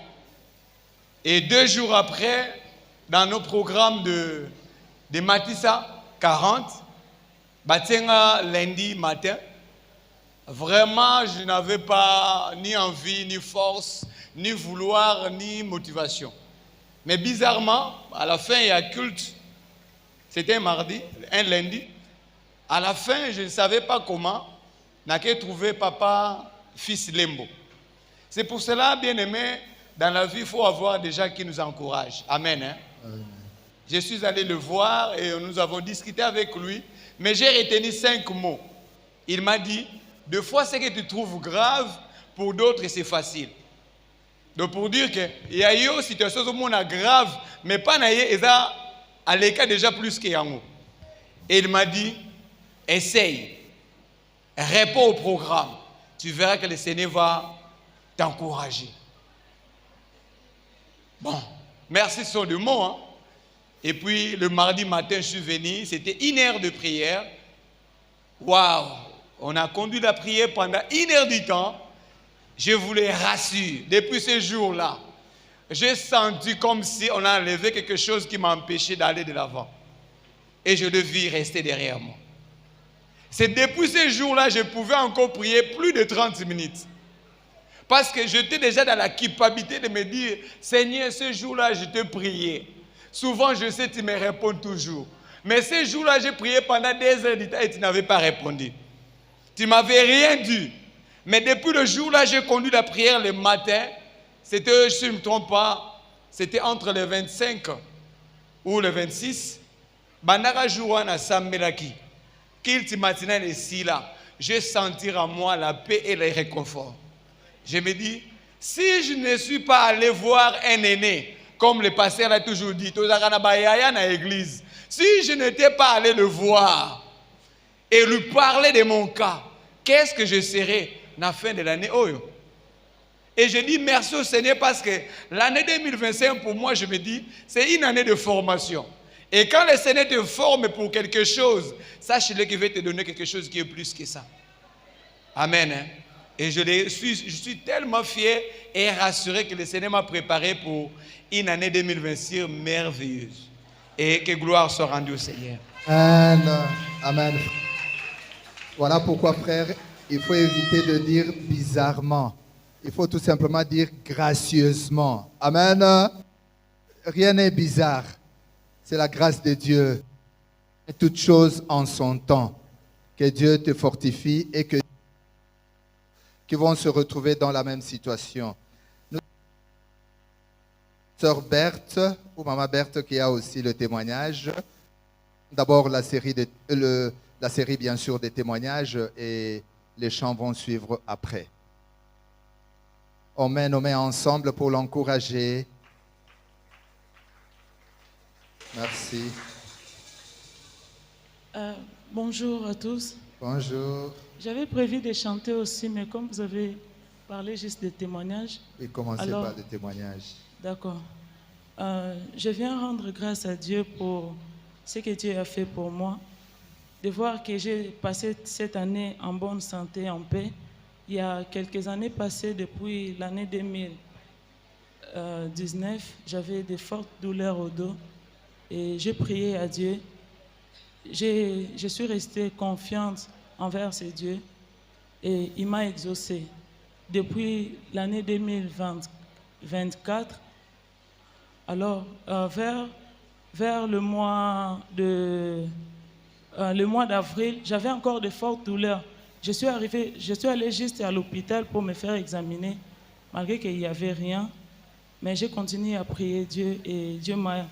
Et 2 jours après, dans nos programmes de Matissa 40, lundi matin, vraiment, je n'avais pas ni envie, ni force, ni vouloir, ni motivation. Mais bizarrement, à la fin, il y a culte. C'était un mardi, un lundi. À la fin, je ne savais pas comment, n'a qu'à trouver papa, fils Lembo. C'est pour cela, bien aimé, dans la vie, il faut avoir des gens qui nous encouragent. Amen. Hein? Amen. Je suis allé le voir et nous avons discuté avec lui, mais j'ai retenu 5 mots. Il m'a dit, des fois, ce que tu trouves grave, pour d'autres, c'est facile. Donc, pour dire qu'il y a eu une situation grave, mais pas à l'écart déjà plus que Yango. Et il m'a dit, essaye, réponds au programme. Tu verras que le Seigneur va t'encourager. Bon, merci sur le mot. Hein? Et puis, le mardi matin, je suis venu, c'était 1 heure de prière. Waouh! On a conduit la prière pendant 1 heure du temps. Je vous les rassure, depuis ce jour-là, j'ai senti comme si on a enlevé quelque chose qui m'a empêché d'aller de l'avant. Et je devais rester derrière moi. C'est depuis ce jour-là, je pouvais encore prier plus de 30 minutes. Parce que j'étais déjà dans la culpabilité de me dire, Seigneur, ce jour-là, je te priais. Souvent, je sais, tu me réponds toujours. Mais ce jour-là, j'ai prié pendant des heures et tu n'avais pas répondu. Tu ne m'avais rien dit. Mais depuis le jour-là, j'ai conduit la prière le matin. C'était, si je ne me trompe pas, c'était entre le 25 ou le 26. Bandara Jouana Samelaki. Qu'il matinal ici là, je sentir en moi la paix et le réconfort. Je me dis, si je ne suis pas allé voir un aîné, comme le pasteur l'a toujours dit, l'église, si je n'étais pas allé le voir et lui parler de mon cas, qu'est-ce que je serais à la fin de l'année? Et je dis merci au Seigneur parce que l'année 2025, pour moi, je me dis, c'est une année de formation. Et quand le Seigneur te forme pour quelque chose, sache-le qu'il va te donner quelque chose qui est plus que ça. Amen. Hein? Et je suis tellement fier et rassuré que le Seigneur m'a préparé pour une année 2026 merveilleuse. Et que gloire soit rendue au Seigneur. Amen. Amen. Voilà pourquoi, frère, il faut éviter de dire bizarrement. Il faut tout simplement dire gracieusement. Amen. Rien n'est bizarre. C'est la grâce de Dieu. Et toutes choses en son temps. Que Dieu te fortifie et que qui vont se retrouver dans la même situation. Sœur Berthe, ou Maman Berthe, qui a aussi le témoignage. D'abord la série bien sûr des témoignages et les chants vont suivre après. On met nos mains ensemble pour l'encourager. Merci. Bonjour à tous. Bonjour. J'avais prévu de chanter aussi, mais comme vous avez parlé juste de témoignages. Et commencez par des témoignages. D'accord. Je viens rendre grâce à Dieu pour ce que Dieu a fait pour moi. De voir que j'ai passé cette année en bonne santé, en paix. Il y a quelques années passées, depuis l'année 2019, j'avais de fortes douleurs au dos. Et j'ai prié à Dieu. Je suis restée confiante envers ce Dieu et il m'a exaucé. Depuis l'année 2024, alors vers le mois d'avril, j'avais encore de fortes douleurs. Je suis allée juste à l'hôpital pour me faire examiner, malgré qu'il n'y avait rien. Mais j'ai continué à prier Dieu et Dieu m'a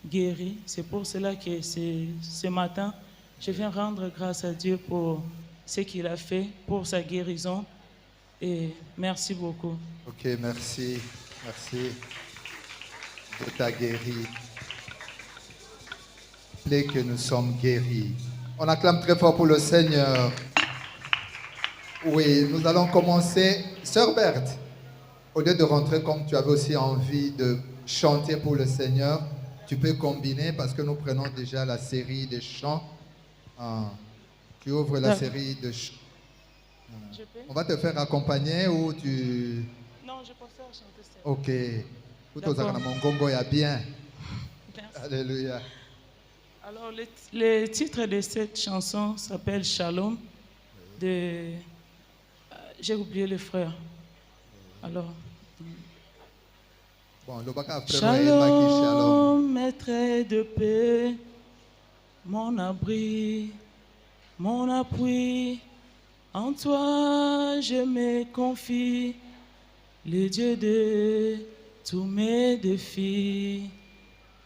guéri. C'est pour cela que ce matin, je viens rendre grâce à Dieu pour ce qu'il a fait, pour sa guérison. Et merci beaucoup. Ok, merci. Merci. Dieu t'a guéri. Plaît que nous sommes guéris. On acclame très fort pour le Seigneur. Oui, nous allons commencer. Sœur Berthe, au lieu de rentrer comme tu avais aussi envie de chanter pour le Seigneur, tu peux combiner parce que nous prenons déjà la série de chants. Tu ouvres la série de chants. On va te faire accompagner ou tu... Non, je préfère chanter ça. Ok. Mon Congo est bien. Merci. Alléluia. Alors, le titre de cette chanson s'appelle Shalom. J'ai oublié le frère. Alors... Bon, le Shalom, maître de paix, mon abri, mon appui, en toi je me confie, le Dieu de tous mes défis.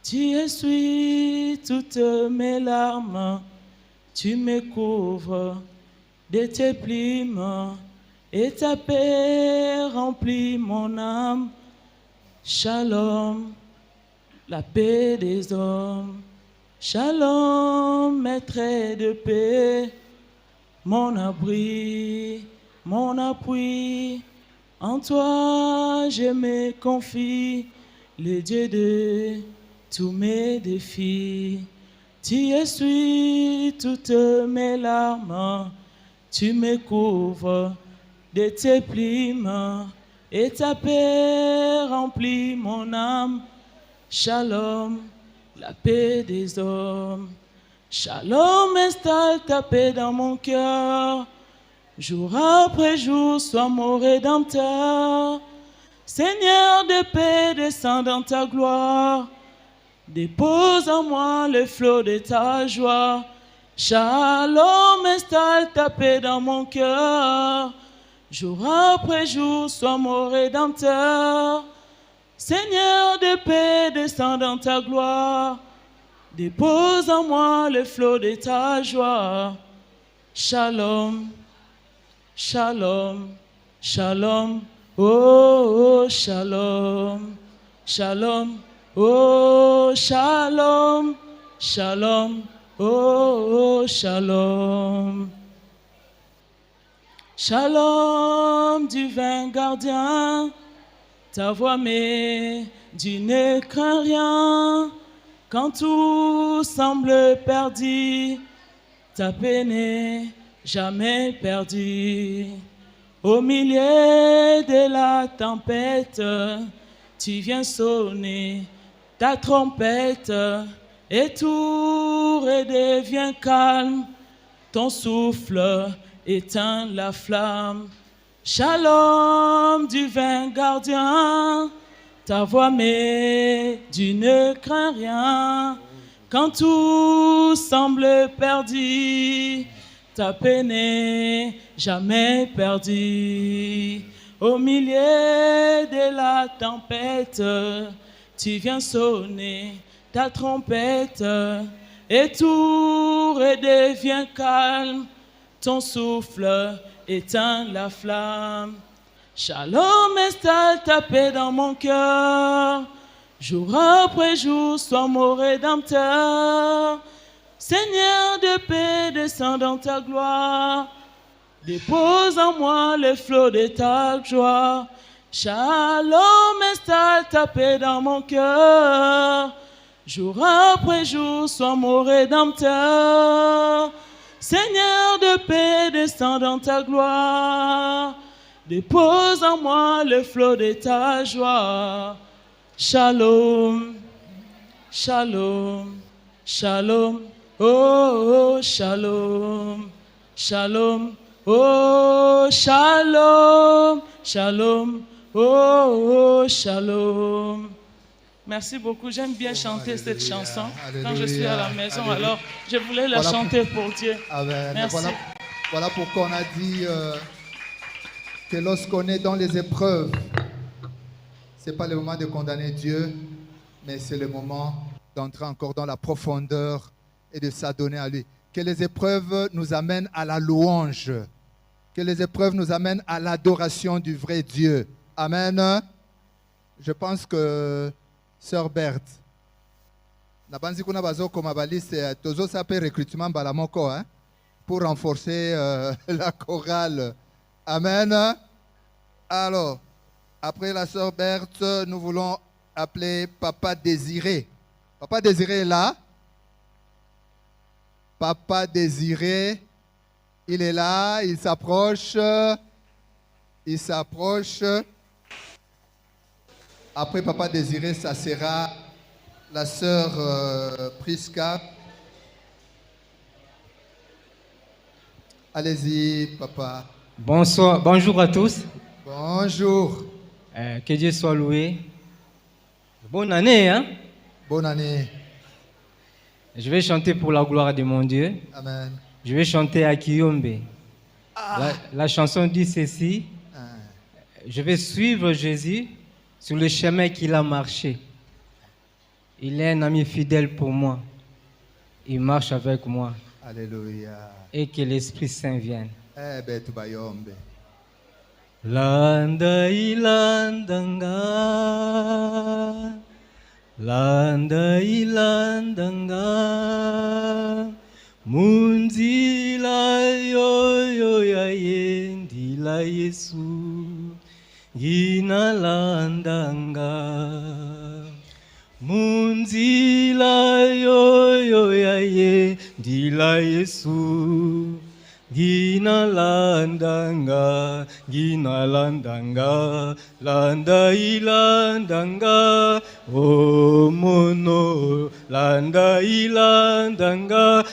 Tu essuies toutes mes larmes, tu me couvres de tes plumes, et ta paix remplit mon âme. Shalom, la paix des hommes. Shalom, maître de paix, mon abri, mon appui. En toi je me confie, le Dieu de tous mes défis. Tu essuies toutes mes larmes, tu me couvres de tes plumes, et ta paix remplit mon âme. Shalom, la paix des hommes. Shalom, installe ta paix dans mon cœur. Jour après jour, sois mon rédempteur. Seigneur de paix, descends dans ta gloire. Dépose en moi le flot de ta joie. Shalom, installe ta paix dans mon cœur. Jour après jour, sois mon rédempteur. Seigneur de paix, descends dans ta gloire. Dépose en moi le flot de ta joie. Shalom, shalom, shalom, oh, oh shalom, shalom, oh shalom, shalom, oh, oh shalom. Shalom, divin gardien, ta voix m'est, tu ne crains rien. Quand tout semble perdu, ta paix n'est jamais perdue. Au milieu de la tempête, tu viens sonner ta trompette et tout redevient calme. Ton souffle éteint la flamme. Shalom, divin gardien, ta voix m'est, tu ne crains rien. Quand tout semble perdu, ta paix n'est jamais perdue. Au milieu de la tempête, tu viens sonner ta trompette et tout redevient calme. Ton souffle éteint la flamme. Shalom, installe ta paix dans mon cœur. Jour après jour, sois mon rédempteur. Seigneur de paix, descends dans ta gloire. Dépose en moi le flot de ta joie. Shalom, installe ta paix dans mon cœur. Jour après jour, sois mon rédempteur. Seigneur de paix, descends dans ta gloire. Dépose en moi le flot de ta joie. Shalom, shalom, shalom, oh, oh shalom, shalom, oh shalom, shalom, oh, oh shalom. Merci beaucoup, j'aime bien chanter cette chanson. Quand je suis à la maison, alors je voulais la chanter pour Dieu. Amen. Merci. Voilà pourquoi on a dit que lorsqu'on est dans les épreuves, ce n'est pas le moment de condamner Dieu, mais c'est le moment d'entrer encore dans la profondeur et de s'adonner à lui. Que les épreuves nous amènent à la louange. Que les épreuves nous amènent à l'adoration du vrai Dieu. Amen. Je pense que Sœur Berthe, recrutement pour renforcer la chorale. Amen. Alors, après la Sœur Berthe, nous voulons appeler Papa Désiré. Papa Désiré est là. Papa Désiré, il est là, il s'approche. Il s'approche. Après Papa Désiré, ça sera la Sœur Prisca. Allez-y, Papa. Bonsoir, bonjour à tous. Bonjour. Que Dieu soit loué. Bonne année, hein? Bonne année. Je vais chanter pour la gloire de mon Dieu. Amen. Je vais chanter à Kiyombe. La chanson dit ceci. Je vais suivre Jésus sur le chemin qu'il a marché. Il est un ami fidèle pour moi. Il marche avec moi. Alléluia. Et que l'Esprit Saint vienne. Eh ben, tu bayombe. Landa ilandanga, landa ilandanga, munzila yo ya yendila Yesu, gina landanga. Munzila yo ya yendila Yesu. Gina landanga, landa ilandanga, oh mono, landa ilandanga,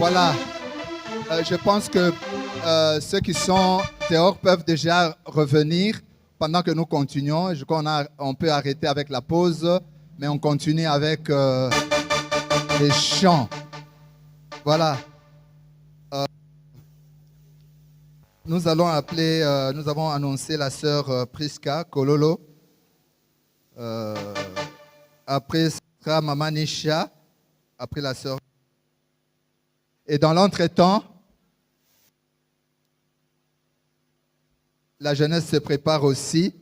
Voilà. Je pense que ceux qui sont dehors peuvent déjà revenir pendant que nous continuons. Je crois qu'on peut arrêter avec la pause, mais on continue avec les chants. Voilà. Nous allons appeler, nous avons annoncé la sœur Priska Kololo. Après, ce sera Maman Nisha. Après la sœur. Et dans l'entretemps, la jeunesse se prépare aussi.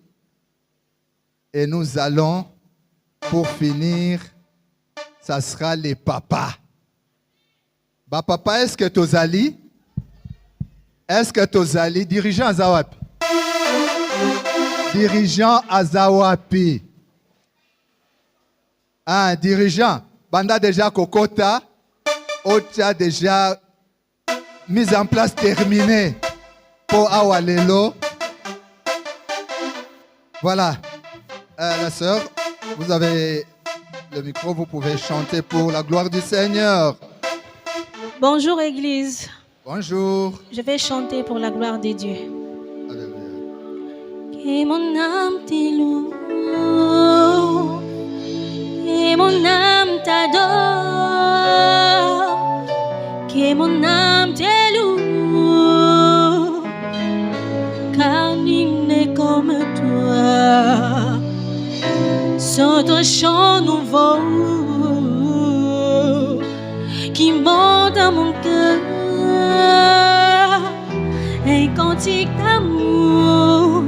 Et nous allons, pour finir, ça sera les papas. Bah papa, est-ce que Tozali? Est-ce que Tozali, dirigeant Azawapi? Dirigeant Azawapi. Ah, dirigeant. Banda déjà Kokota. Ocha déjà mise en place terminée pour Awalelo. Voilà. La sœur, vous avez le micro, vous pouvez chanter pour la gloire du Seigneur. Bonjour Église. Bonjour. Je vais chanter pour la gloire de Dieu. Alléluia. Que mon âme te loue, que mon âme t'adore, que mon âme te loue, car nul n'est comme toi. Sans ton chant nouveau qui monte dans mon cœur, un cantique d'amour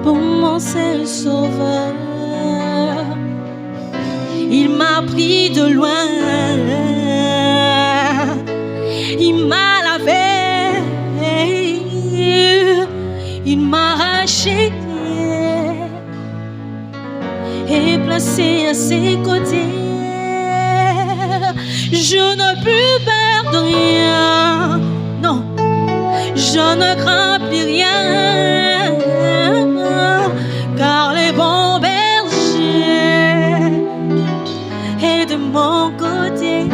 pour mon seul sauveur. Il m'a pris de loin, il m'a lavé, il m'a racheté et placé à ses côtés. Je ne peux perdre rien, non, je ne crains plus rien, car les bons bergers est de mon côté.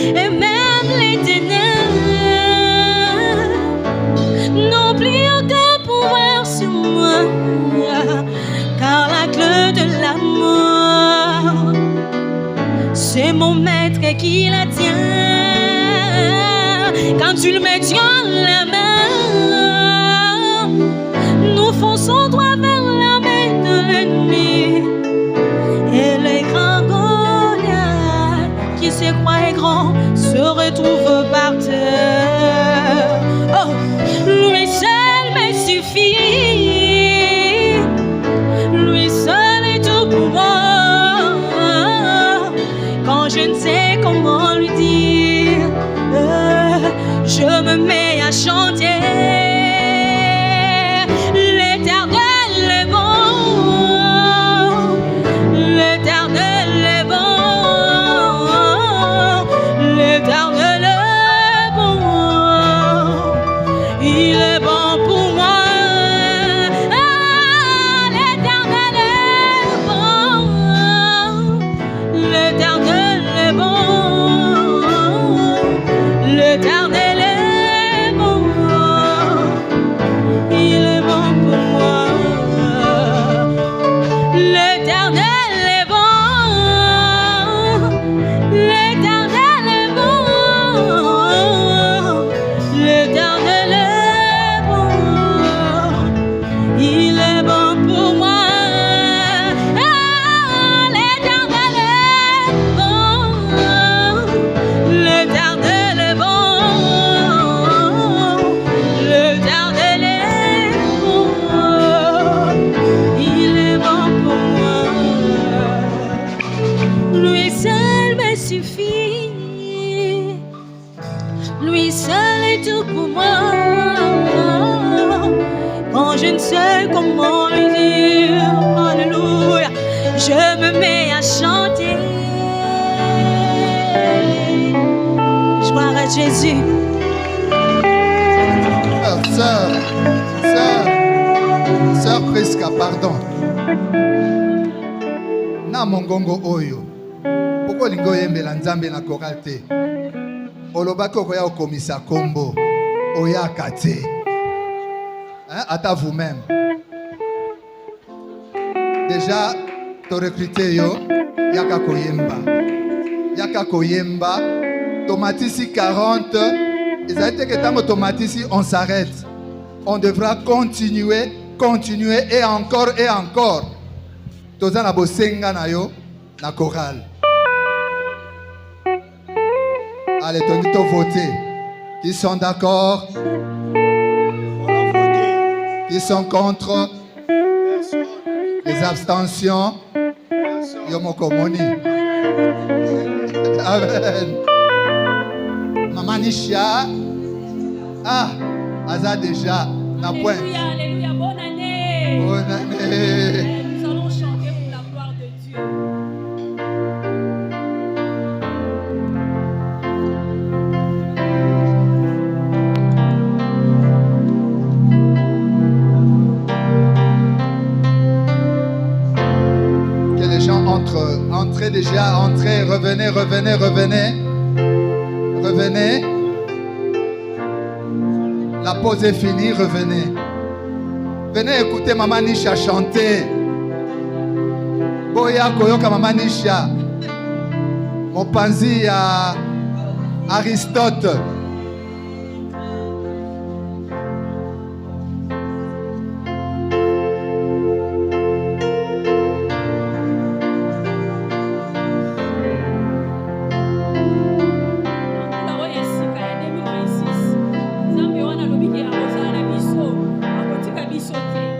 Et même les ténèbres n'ont plus aucun pouvoir sur moi, car la clé de l'amour, c'est mon maître qui la tient. Quand tu me tiens la main, nous fonçons droit vers la main de l'ennemi. Et les grands Goliaths qui se croient grands se retrouvent par terre. Oh, lui seul me suffit, lui seul est tout pour moi. Quand je ne sais comment lui dire, je me mets à chanter. L'Éternel est bon, l'Éternel est bon, l'Éternel est bon, il est bon pour moi. Ah, l'Éternel est bon, l'Éternel est bon, l'Éternel est bon, il est bon pour moi. L'Éternel est bon, l'Éternel est bon, l'Éternel est bon, il est bon pour moi. Ah, l'Éternel est bon, l'Éternel est bon, l'Éternel est bon, il est bon pour moi. Lui seul me suffit, lui seul est tout pour moi. Quand je ne sais comment lui dire, alléluia, je me mets à chanter. Gloire à Jésus. Sœur Priska, pardon. Na mongongo oyo. Pourquoi lingo yembela nzambe na chorale te? Olobaki okoya okomisa kombo. Oyaka te. Hein? Ata vous-même. Déjà, tu recruté yo. Yaka koyemba. Yaka koyemba. Tomatisi 40. Ils ont été que tant tomatisi, on s'arrête. On devra continuer, continuer et encore et encore. Toza na bosenga na yo na chorale. Allez, tonito voter. Qui sont d'accord? Qui sont contre? Les abstentions? Yomokomoni. Amen. Maman Nisha. Ah, Aza déjà. Na pointe. Alléluia, alléluia. Bonne année. Bonne année. Nous allons chanter pour la gloire de Dieu. Que les gens entrent. Entrez déjà, entrez. Revenez, revenez, revenez. Revenez. La pause est finie, revenez. Venez écouter Maman Nisha chanter. Boya Koyoka Maman Nisha. Mopanzi à Aristote. Je t'aime.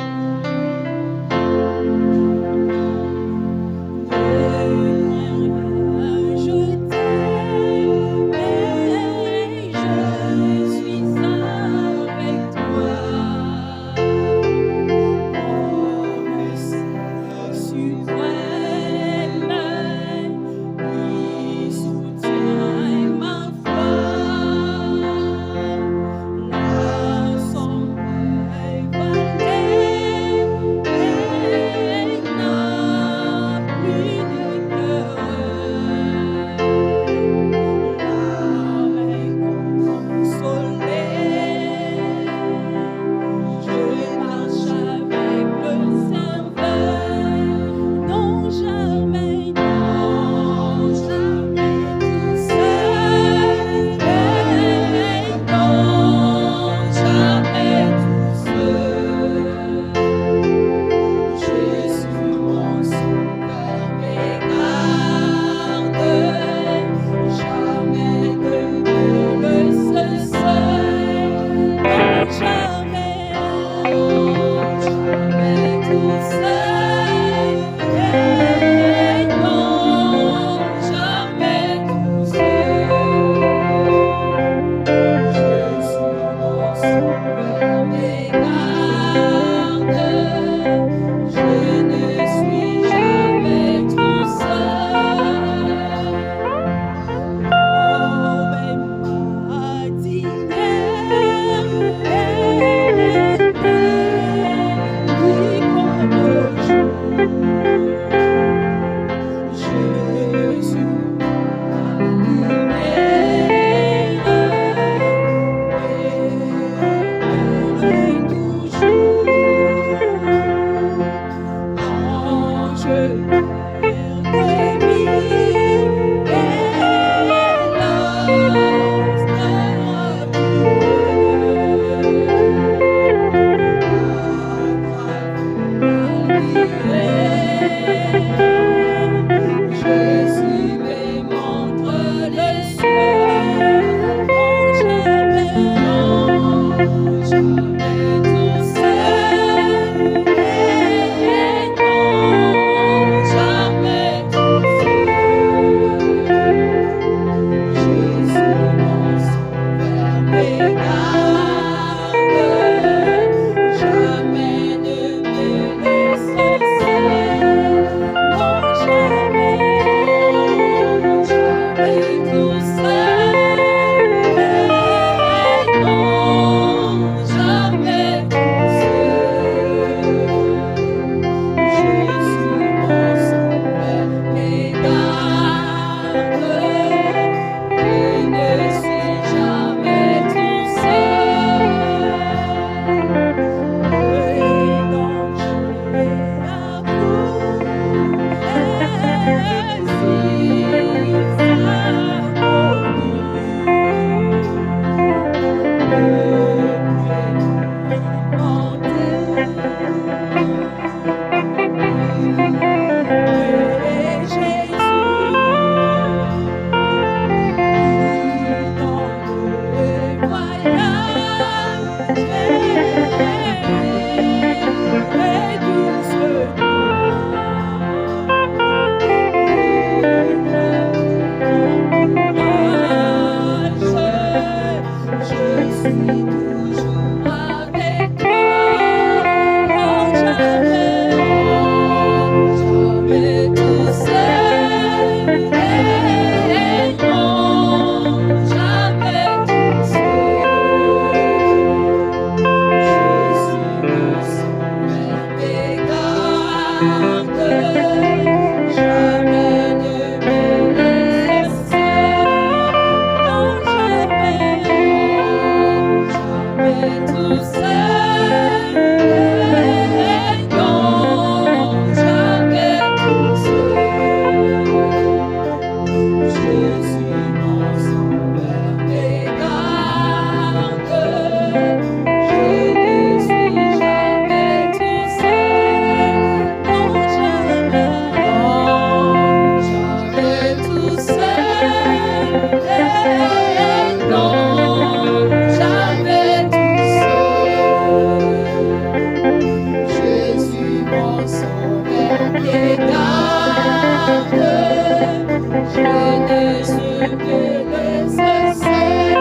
Je ne suis que nécessaire.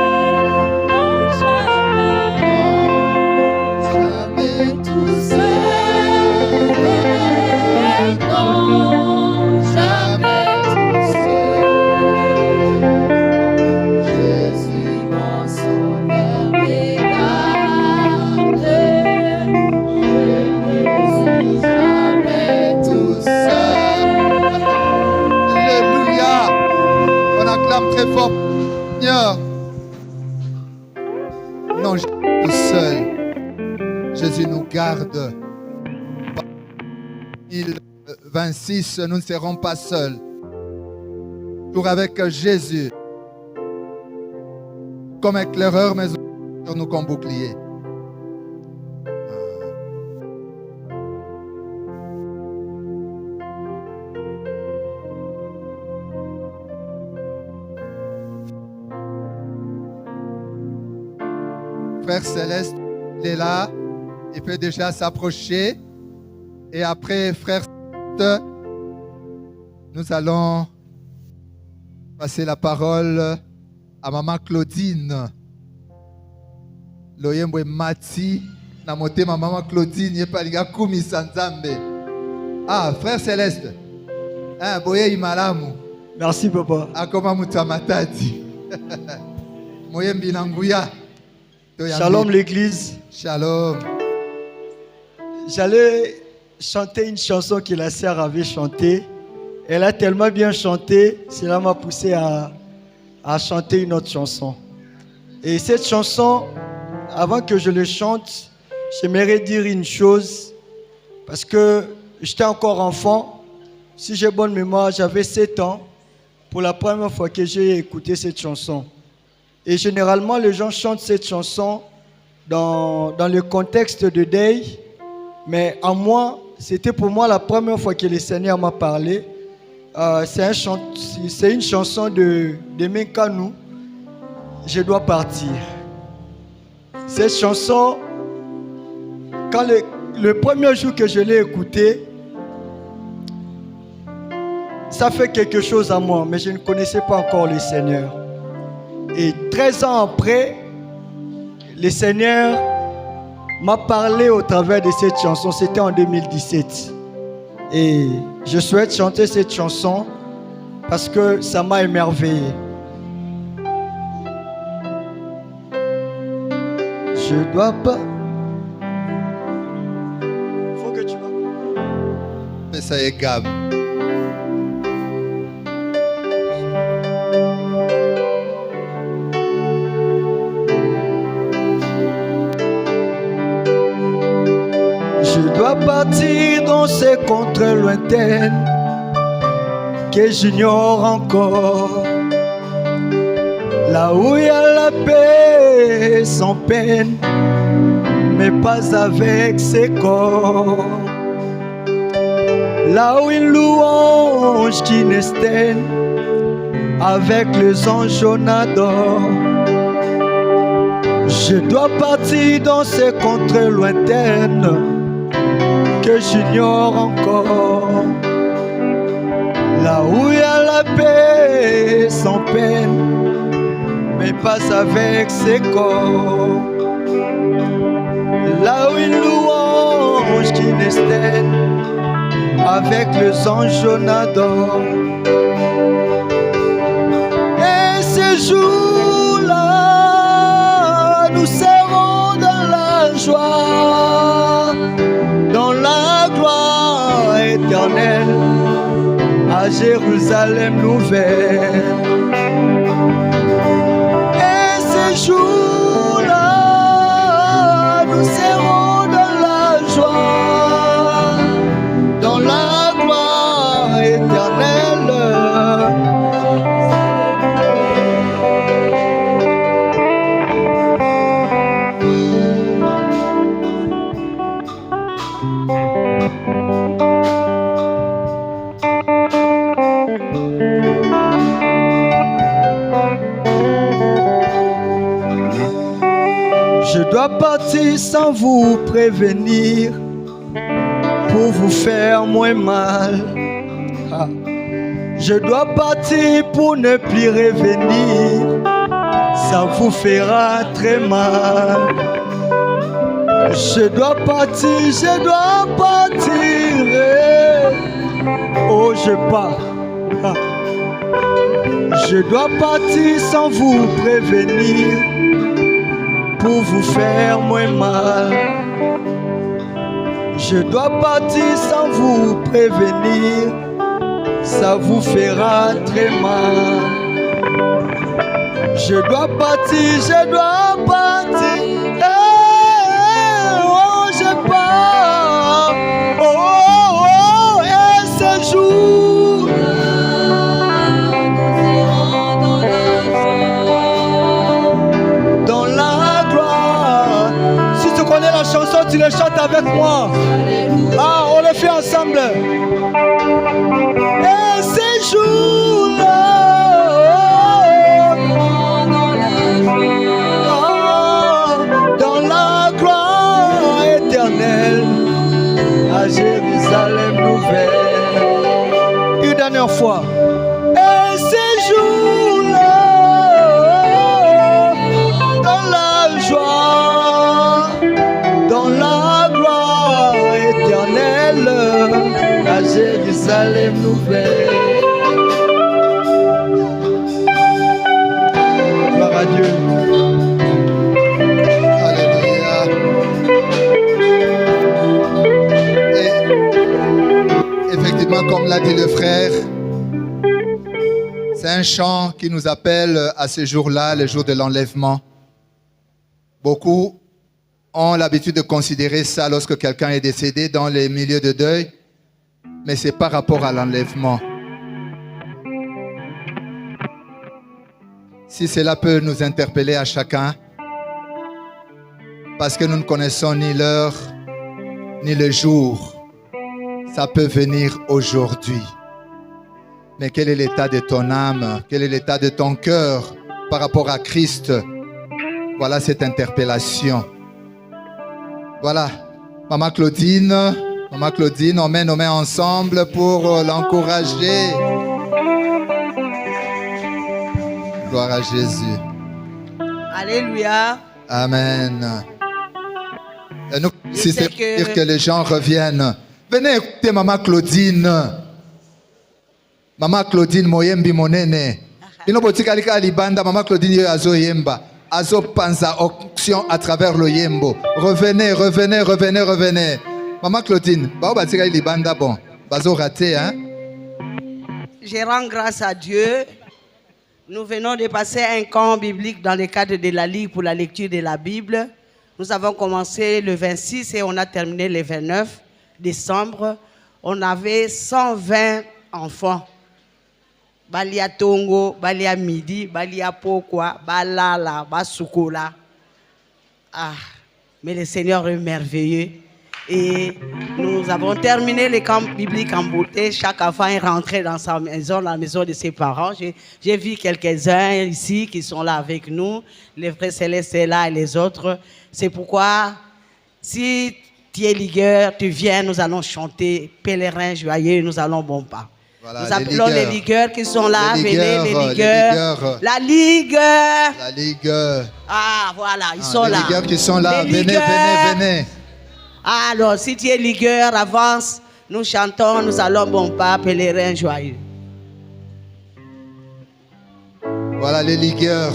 Non, jamais tout seul. Non, jamais tout seul. Jésus, mon sauveur, me garde. Je ne suis jamais tout seul. Alléluia. On acclame très fort. Seigneur. Non, je suis tout seul. Jésus nous garde. 2026, nous ne serons pas seuls. Toujours avec Jésus. Comme éclaireur, mais sur nous comme bouclier. Frère Céleste, il est là. Il peut déjà s'approcher. Et après, frère Céleste, nous allons passer la parole à maman Claudine. Loyembo Mati, na motema maman Claudine, yepalinga kumi sanzambe. Ah, frère Céleste. Ah, boye imalamu. Merci papa. Akoma mutamatati. Moyembi nanguya. Shalom l'église. Shalom. J'allais chanter une chanson que la sœur avait chantée. Elle a tellement bien chanté, cela m'a poussé à chanter une autre chanson. Et cette chanson, avant que je le chante, j'aimerais dire une chose. Parce que j'étais encore enfant. Si j'ai bonne mémoire, j'avais 7 ans pour la première fois que j'ai écouté cette chanson. Et généralement, les gens chantent cette chanson dans le contexte de deuil. Mais en moi, c'était pour moi la première fois que le Seigneur m'a parlé. C'est une chanson de Menkanou. Je dois partir. Cette chanson, quand le premier jour que je l'ai écoutée, ça fait quelque chose à moi, mais je ne connaissais pas encore le Seigneur. Et 13 ans après, le Seigneur m'a parlé au travers de cette chanson. C'était en 2017. Et je souhaite chanter cette chanson parce que ça m'a émerveillé. Je dois pas. Faut que tu vas. Mais ça y est, Gab. Je dois partir dans ces contrées lointaines que j'ignore encore. Là où il y a la paix sans peine, mais pas avec ses corps. Là où une louange qui n'estène avec les anges on adore. Je dois partir dans ces contrées lointaines que j'ignore encore. Là où il y a la paix sans peine, mais pas avec ses corps. Là où une louange qui n'estène avec les anges on adore. Et ces jours-là, nous serons dans la joie, dans la gloire éternelle, à Jérusalem nouvelle. Et ces jours-là, nous serons dans la joie, dans la gloire éternelle. Je dois partir sans vous prévenir pour vous faire moins mal. Je dois partir pour ne plus revenir. Ça vous fera très mal. Je dois partir, je dois partir. Oh, je pars. Ah. Je dois partir sans vous prévenir pour vous faire moins mal. Je dois partir sans vous prévenir, ça vous fera très mal. Je dois partir, je dois partir. Oh, je pars. Oh, et ce jour. Dans la gloire. Si tu connais la chanson, tu le chantes avec moi. Ah, on le fait ensemble. Et ces jours-là, dans la gloire éternelle, à Jérusalem nouvelle. Une dernière fois. Et ces jours-là, dans la joie, dans la gloire éternelle, à Jérusalem nouvelle. Gloire à Dieu. Alléluia. Et effectivement, comme l'a dit le frère, c'est un chant qui nous appelle à ce jour-là, le jour de l'enlèvement. Beaucoup ont l'habitude de considérer ça lorsque quelqu'un est décédé dans les milieux de deuil, mais c'est par rapport à l'enlèvement. Si cela peut nous interpeller à chacun, parce que nous ne connaissons ni l'heure, ni le jour, ça peut venir aujourd'hui. Mais quel est l'état de ton âme? Quel est l'état de ton cœur par rapport à Christ? Voilà cette interpellation. Voilà, Maman Claudine, on met nos mains ensemble pour l'encourager. Gloire à Jésus. Alléluia. Amen. Et nous, si c'est pour que... dire que les gens reviennent, venez écouter Maman Claudine. Maman Claudine Moyembi Monene. Ino botika lika libanda Maman Claudine yo azo yemba. Azo panza onction à travers le yembo. Revenez. Maman Claudine, ba botika libanda bon. Bazo raté hein. Je rends grâce à Dieu. Nous venons de passer un camp biblique dans le cadre de la Ligue pour la lecture de la Bible. Nous avons commencé le 26 et on a terminé le 29 décembre. On avait 120 enfants. Balia Tongo, Balia Midi, Balia Pokwa, Balala, Basukola. Ah, mais le Seigneur est merveilleux. Et nous avons terminé le camp biblique en beauté. Chaque enfant est rentré dans sa maison, la maison de ses parents. J'ai vu quelques-uns ici qui sont là avec nous. Les frères Célestes est là et les autres. C'est pourquoi, si tu es ligueur, tu viens, nous allons chanter Pèlerin joyeux, nous allons bon pas. Voilà, nous appelons les ligueurs qui sont là. Venez, les ligueurs. La Ligue. La Ligue. Ah, voilà, ils sont là. Les ligueurs qui sont là. Venez. Alors, si tu es ligueur, avance. Nous chantons, nous allons bon pas, pèlerin joyeux. Voilà les ligueurs.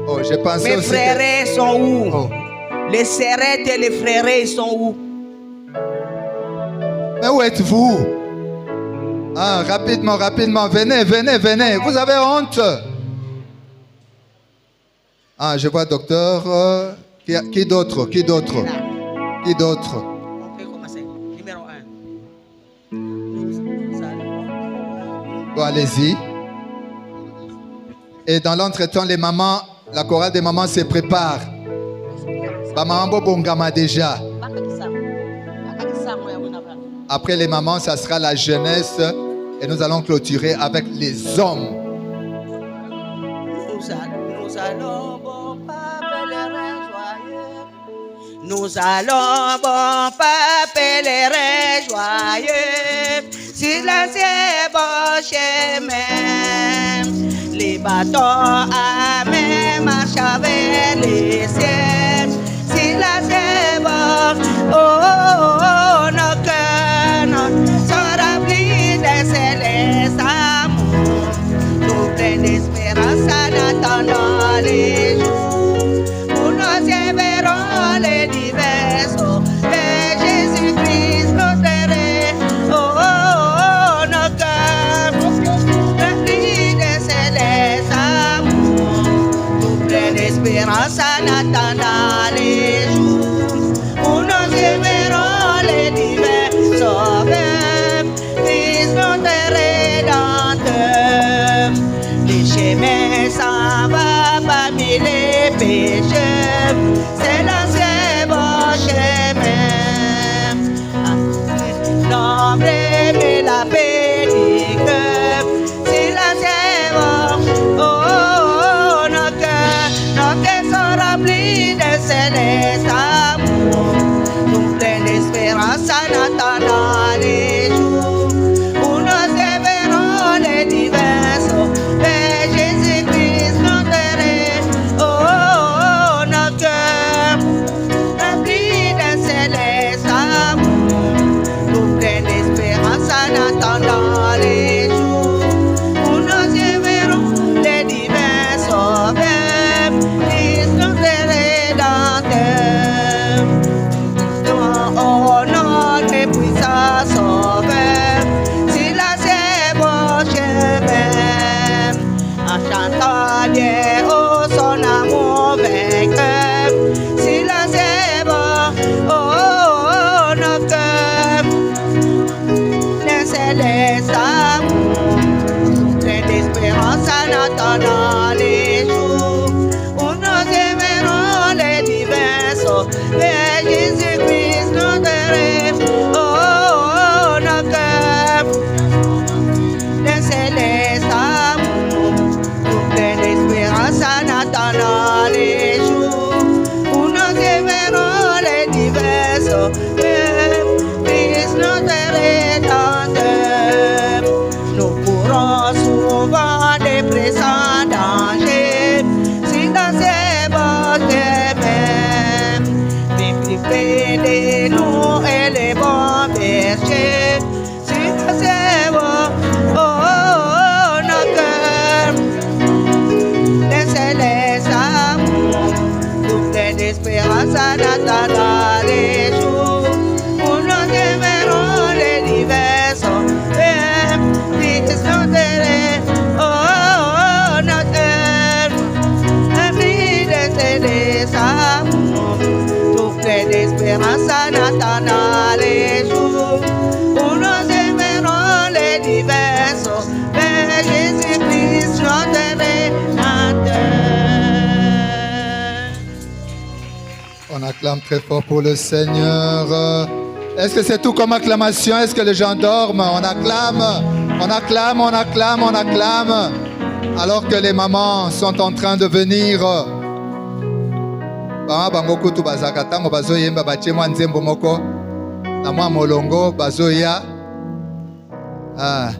Oh, j'ai pensé mes aussi frères sont où? Oh. Les serrettes et les frères sont où? Mais où êtes-vous? Ah, rapidement, venez. Vous avez honte? Ah, je vois docteur. Qui d'autre? On peut commencer. Numéro 1. Bon, allez-y. Et dans l'entretemps, les mamans, la chorale des mamans se prépare. Maman Bobongama déjà. Après les mamans, ça sera la jeunesse. Et nous allons clôturer avec les hommes. Nous allons bon pas, pèlerin joyeux. Nous allons bon pas, pèlerin joyeux. si là c'est bon chemin. Les bateaux à mer marchent avec les ciels, si là c'est bon, oh, oh, oh, nos cœurs sont remplis de célestes amours, nous pleins d'espérance en attendant les jours, où nous verrons les divers eaux de Jésus-Christ notre Ré, oh, oh, oh, nos cœurs remplis de célestes amours, nous pleins d'espérance en attendant les jours, où nous verrons les divers sauveurs, Christ notre Rédempteur. Les chemins s'en vont parmi les pécheurs, c'est l'ancien bon chemin. L'ombre et la pénique, c'est l'ancien bon, oh, oh, oh, nos cœurs sont remplis de célestes amours, nous pleins d'espérance en attendant les jours, où nous verrons les divers eaux de Jésus-Christ notre Ré, oh, oh, oh, nos cœurs remplis de célestes amours, nous pleins d'espérance en attendant les jours, où nous verrons les divers sauveurs, Christ notre Rédempteur. Oh non, les puissants sauveurs, si là c'est bon chemin, en chantant bien oh son amour vainqueur, si là c'est bon, oh, oh, oh, nos cœurs, les célestes amours, plein d'espérance en attendant les jours, où nous aimerons les divers sauveurs, Jésus-Christ notre Ré, oh, oh, oh, nos cœurs, les célestes amours, nous pleins d'espérance en attendant les jours, où nous aimerons les divers sauveurs, Christ notre Rédempteur. Nous courons souvent des pressants dangers, si dans ces bons chemins, mais plus près de nous et les bons bergers, si dans ces bons, oh, oh, oh, nos cœurs, les célestes amours, nous pleins d'espérance en attendant les jours, où nous aimerons les divers sauveurs, Christ notre Ré, oh, oh, oh, nos cœurs remplis de célestes amours, nous pleins d'espérance en attendant les jours, où nous aimerons les divers sauveurs, Jésus-Christ notre Rédempteur. On acclame très fort pour le Seigneur. Est-ce que c'est tout comme acclamation? Est-ce que les gens dorment? On acclame, on acclame, on acclame, on acclame. Alors que les mamans sont en train de venir. Bama bango kutu bazaka tango bazoyemba batie mwa nzembo moko na mwa molongo bazoya. Ah.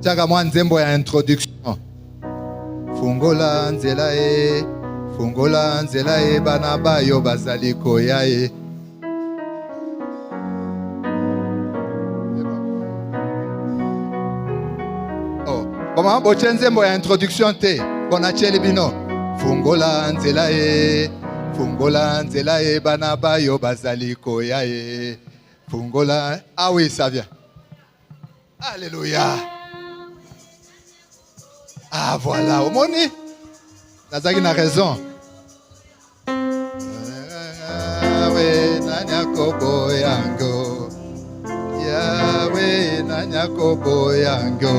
Tiaka mwa nzembo ya introduction. Fungola nzela e, fungola nzela e, bana bayo bazali koya e. Oh, bama boche nzembo ya introduction te, bonacheli bino. Fungola nzela e, fungola nzela e, bana bayo bazali koya e. Fungola, ah oui, ça vient. Alléluia. Ah voilà, omoni, nazaki na raison. Yahweh nanyakobo yango, Yahweh nanyakobo yango.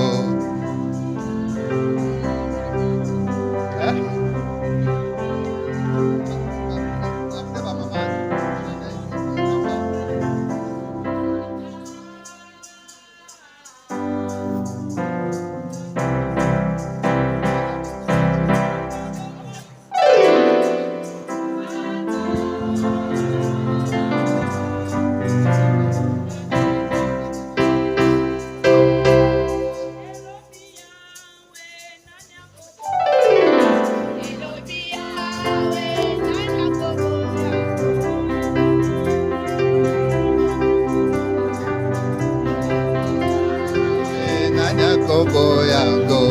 kobo yango.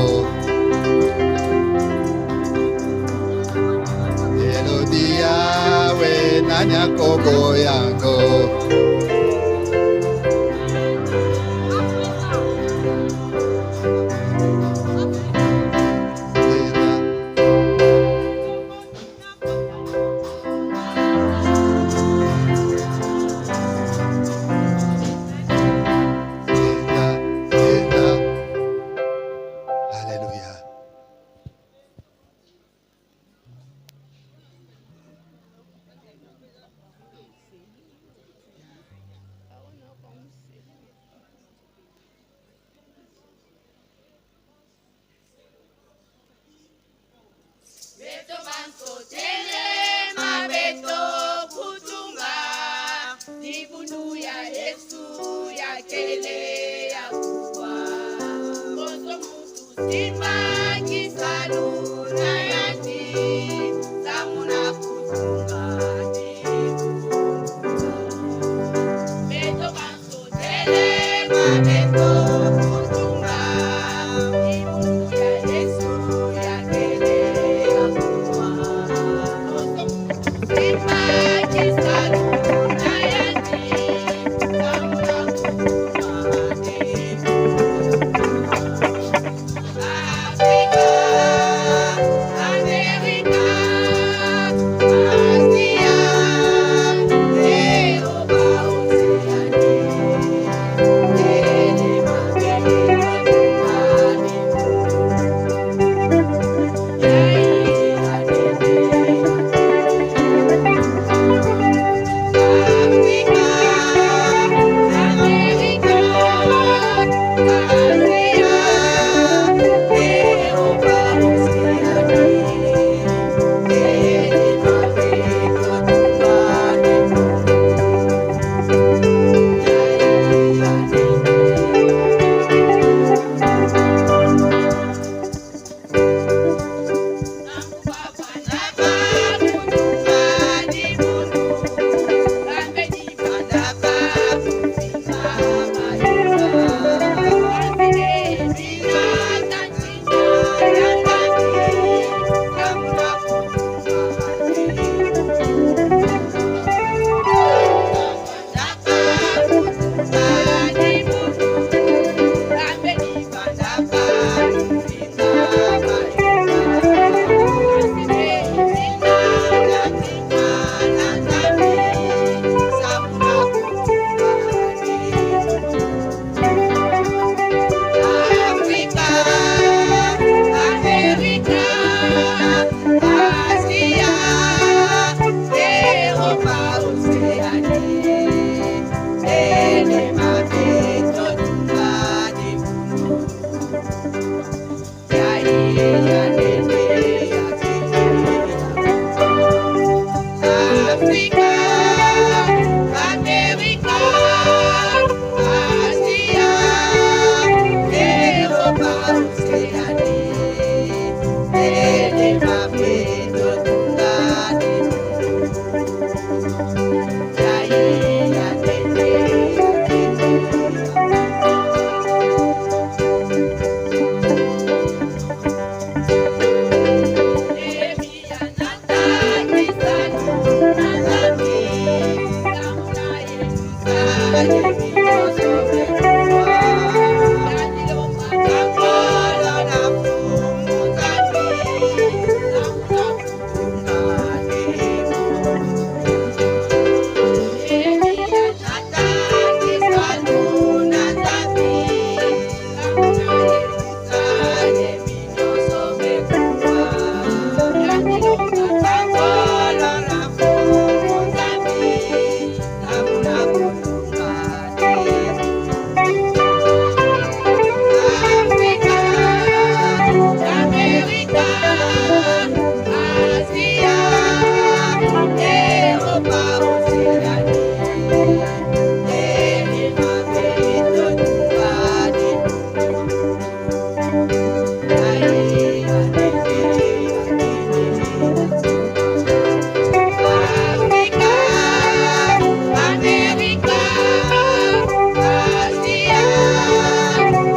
Elodi yawe nanya kobo yango.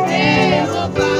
Europa.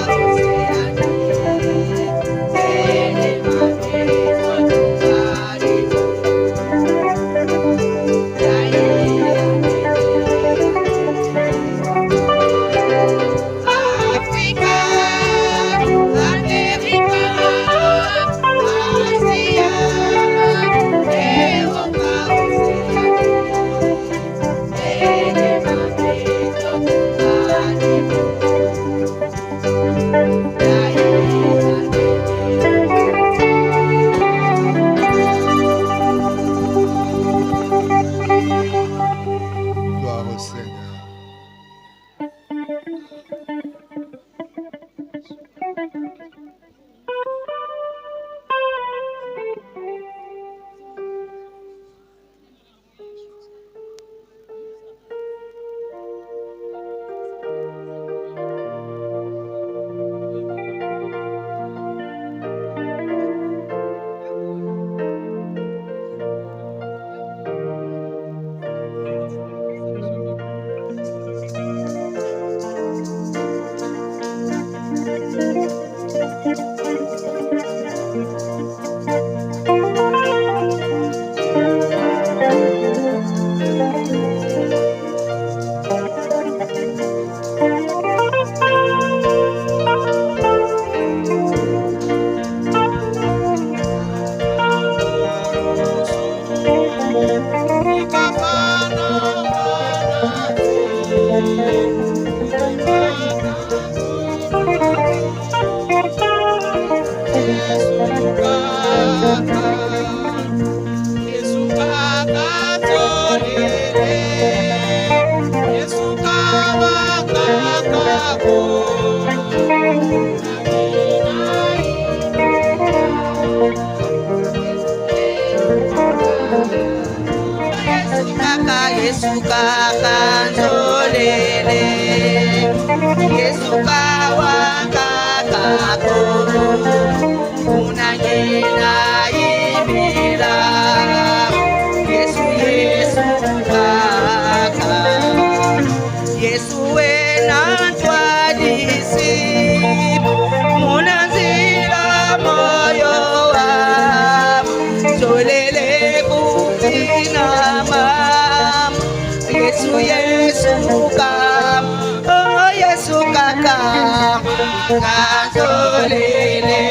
kazolele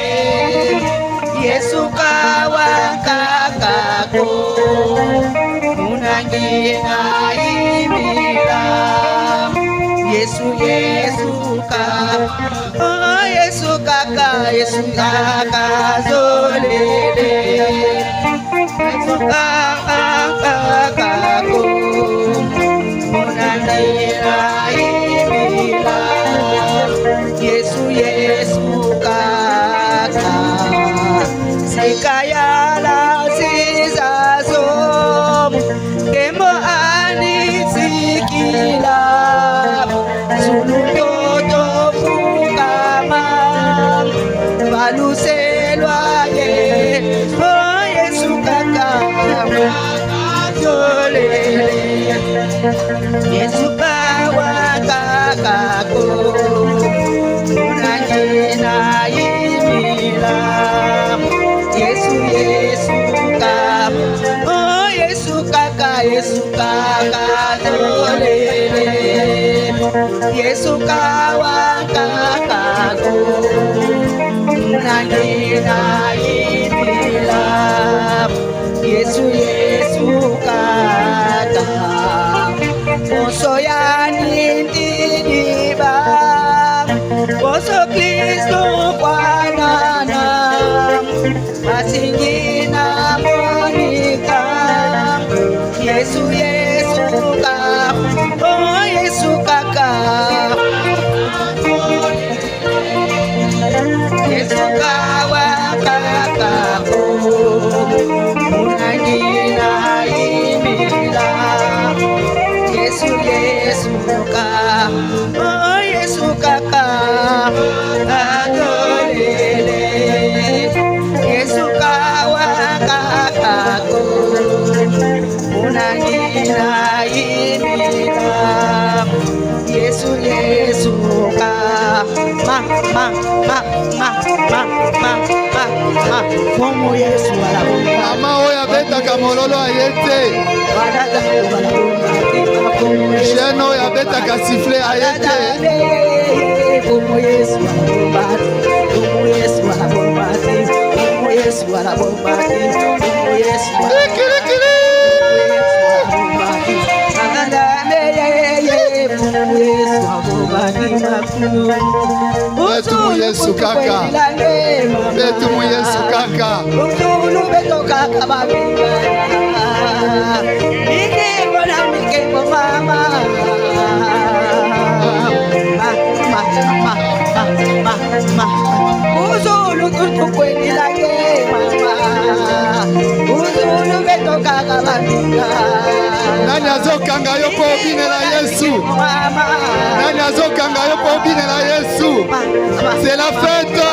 Yesu kawakakako Munangina imila Yesu Yesu ka Oh Yesu kaka Yesu kakazolele Yesu kakakako Munangina imila Yesu Yesu kaka Sekayala sizazom Kemo anisikila Zulu toto fukama Valuselwa ye Oh Yesu kaka Zolele Yesu kawa kakako Unangina imila Yesu Yesu ka Oh Yesu kaka zolele Yesu kawa kakako Unangina imila Yesu Yesu kaka Poso ya nindiniba Poso Kristo kwanana Masingina Monica Yesu Yesu ka Oh Yesu kaka Yesu kawa kakako Unangina imila Yesu Yesu ka Oh Yesu kaka Adolele Yesu kawa kakako Unangina imila Yesu Yesu ka Momo Yesu wala Mama oya betaka mololo ayete. Jeune oya betaka sifflet ayete. Momo Yesu wala bombati. Momo Yesu wala bombati. Momo Yesu wala Betu mu Yesu kaka. Betu mu Yesu kaka. Utulu beto kaka babinga. Ike bona mike mama. Ma. Uzulu tutu kweni lage mama. Uzulu beto kaka babinga. Nani azokanga yo po binela Yesu? Nani azokanga yo po binela Yesu? C'est la fête.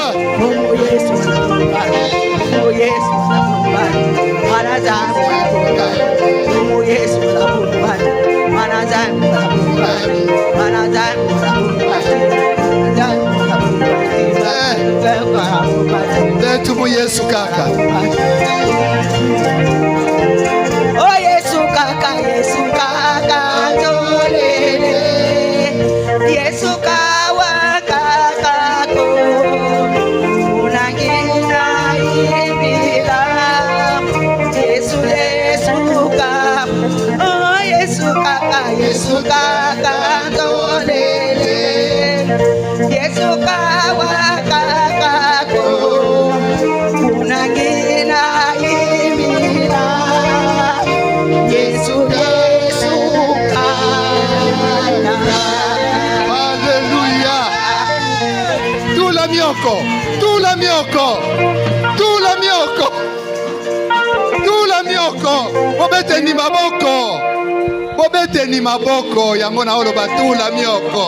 Betu mu Yesu kaka. Oh Yesu kaka zolele Yesu kawa kakako Unangina imila Yesu Yesu ka Oh Yesu kaka zolele Yesu kawa kakako Unangina imila Yesu Alléluia. Tout la mioko. Bobeteni maboko yango na oloba tout la mioko.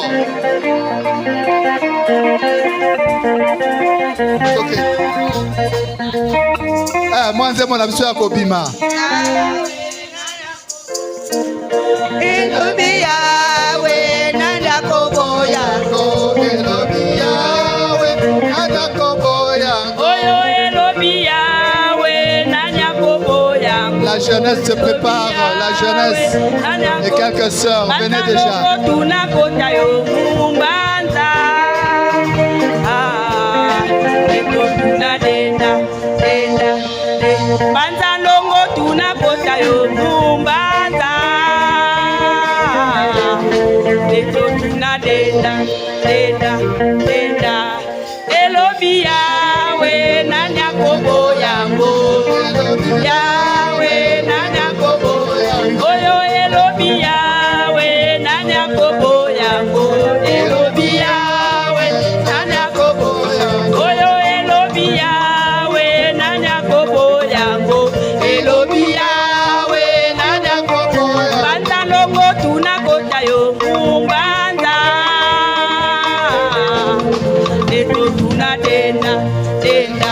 Okay. Mwanze mona biso ya kobima. Elobi yawe nanda koboya. Elobi yawe nanda koboya. Oyo elobi yawe nanda koboya. La jeunesse se prépare, la jeunesse et quelques sœurs, venez déjà. elobi yawe nani akobo yango yawe nani akobo oyo elobi yawe nani akobo yango elobi yawe nani akobo oyo elobi yawe nani akobo yango elobi yawe nani akobo banda longo tuna kota yo mumbanda leto tuna denda denda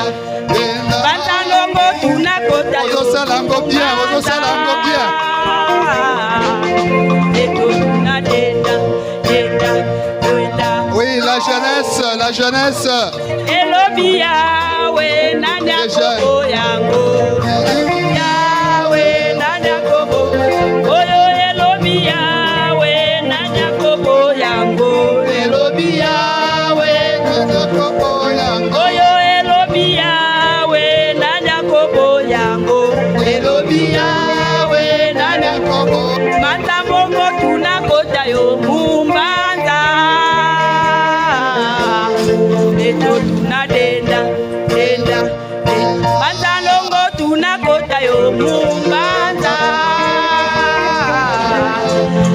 banda longo tuna kota yo Ozosalango bien, ozosalango bien. leto tuna denda denda denda Oui, la jeunesse, la jeunesse. elobi yawe nani akobo yango yawe nani akobo oyo elobi yawe nani akobo yango elobi yawe nani akobo yango oyo elobi yawe nani akobo yango elobi yawe nani akobo manda bongo tuna kota yo mumbanda leto tuna denda denda manda longo tuna kota yo mumbanda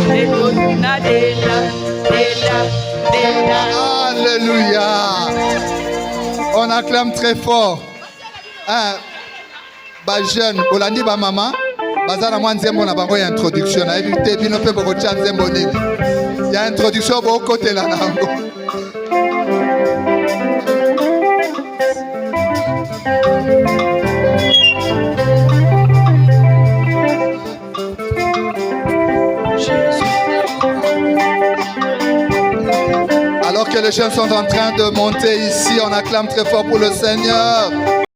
leto tuna denda denda denda. Alléluia. On acclame très fort. Ba jeune, bolandi ba maman, bazana mwa nzembo na bango ya introduction. Na évité bino pe boko tcha nzembo nini. Ya introduction bo côté la nango. Alors que les jeunes sont en train de monter ici, on acclame très fort pour le Seigneur.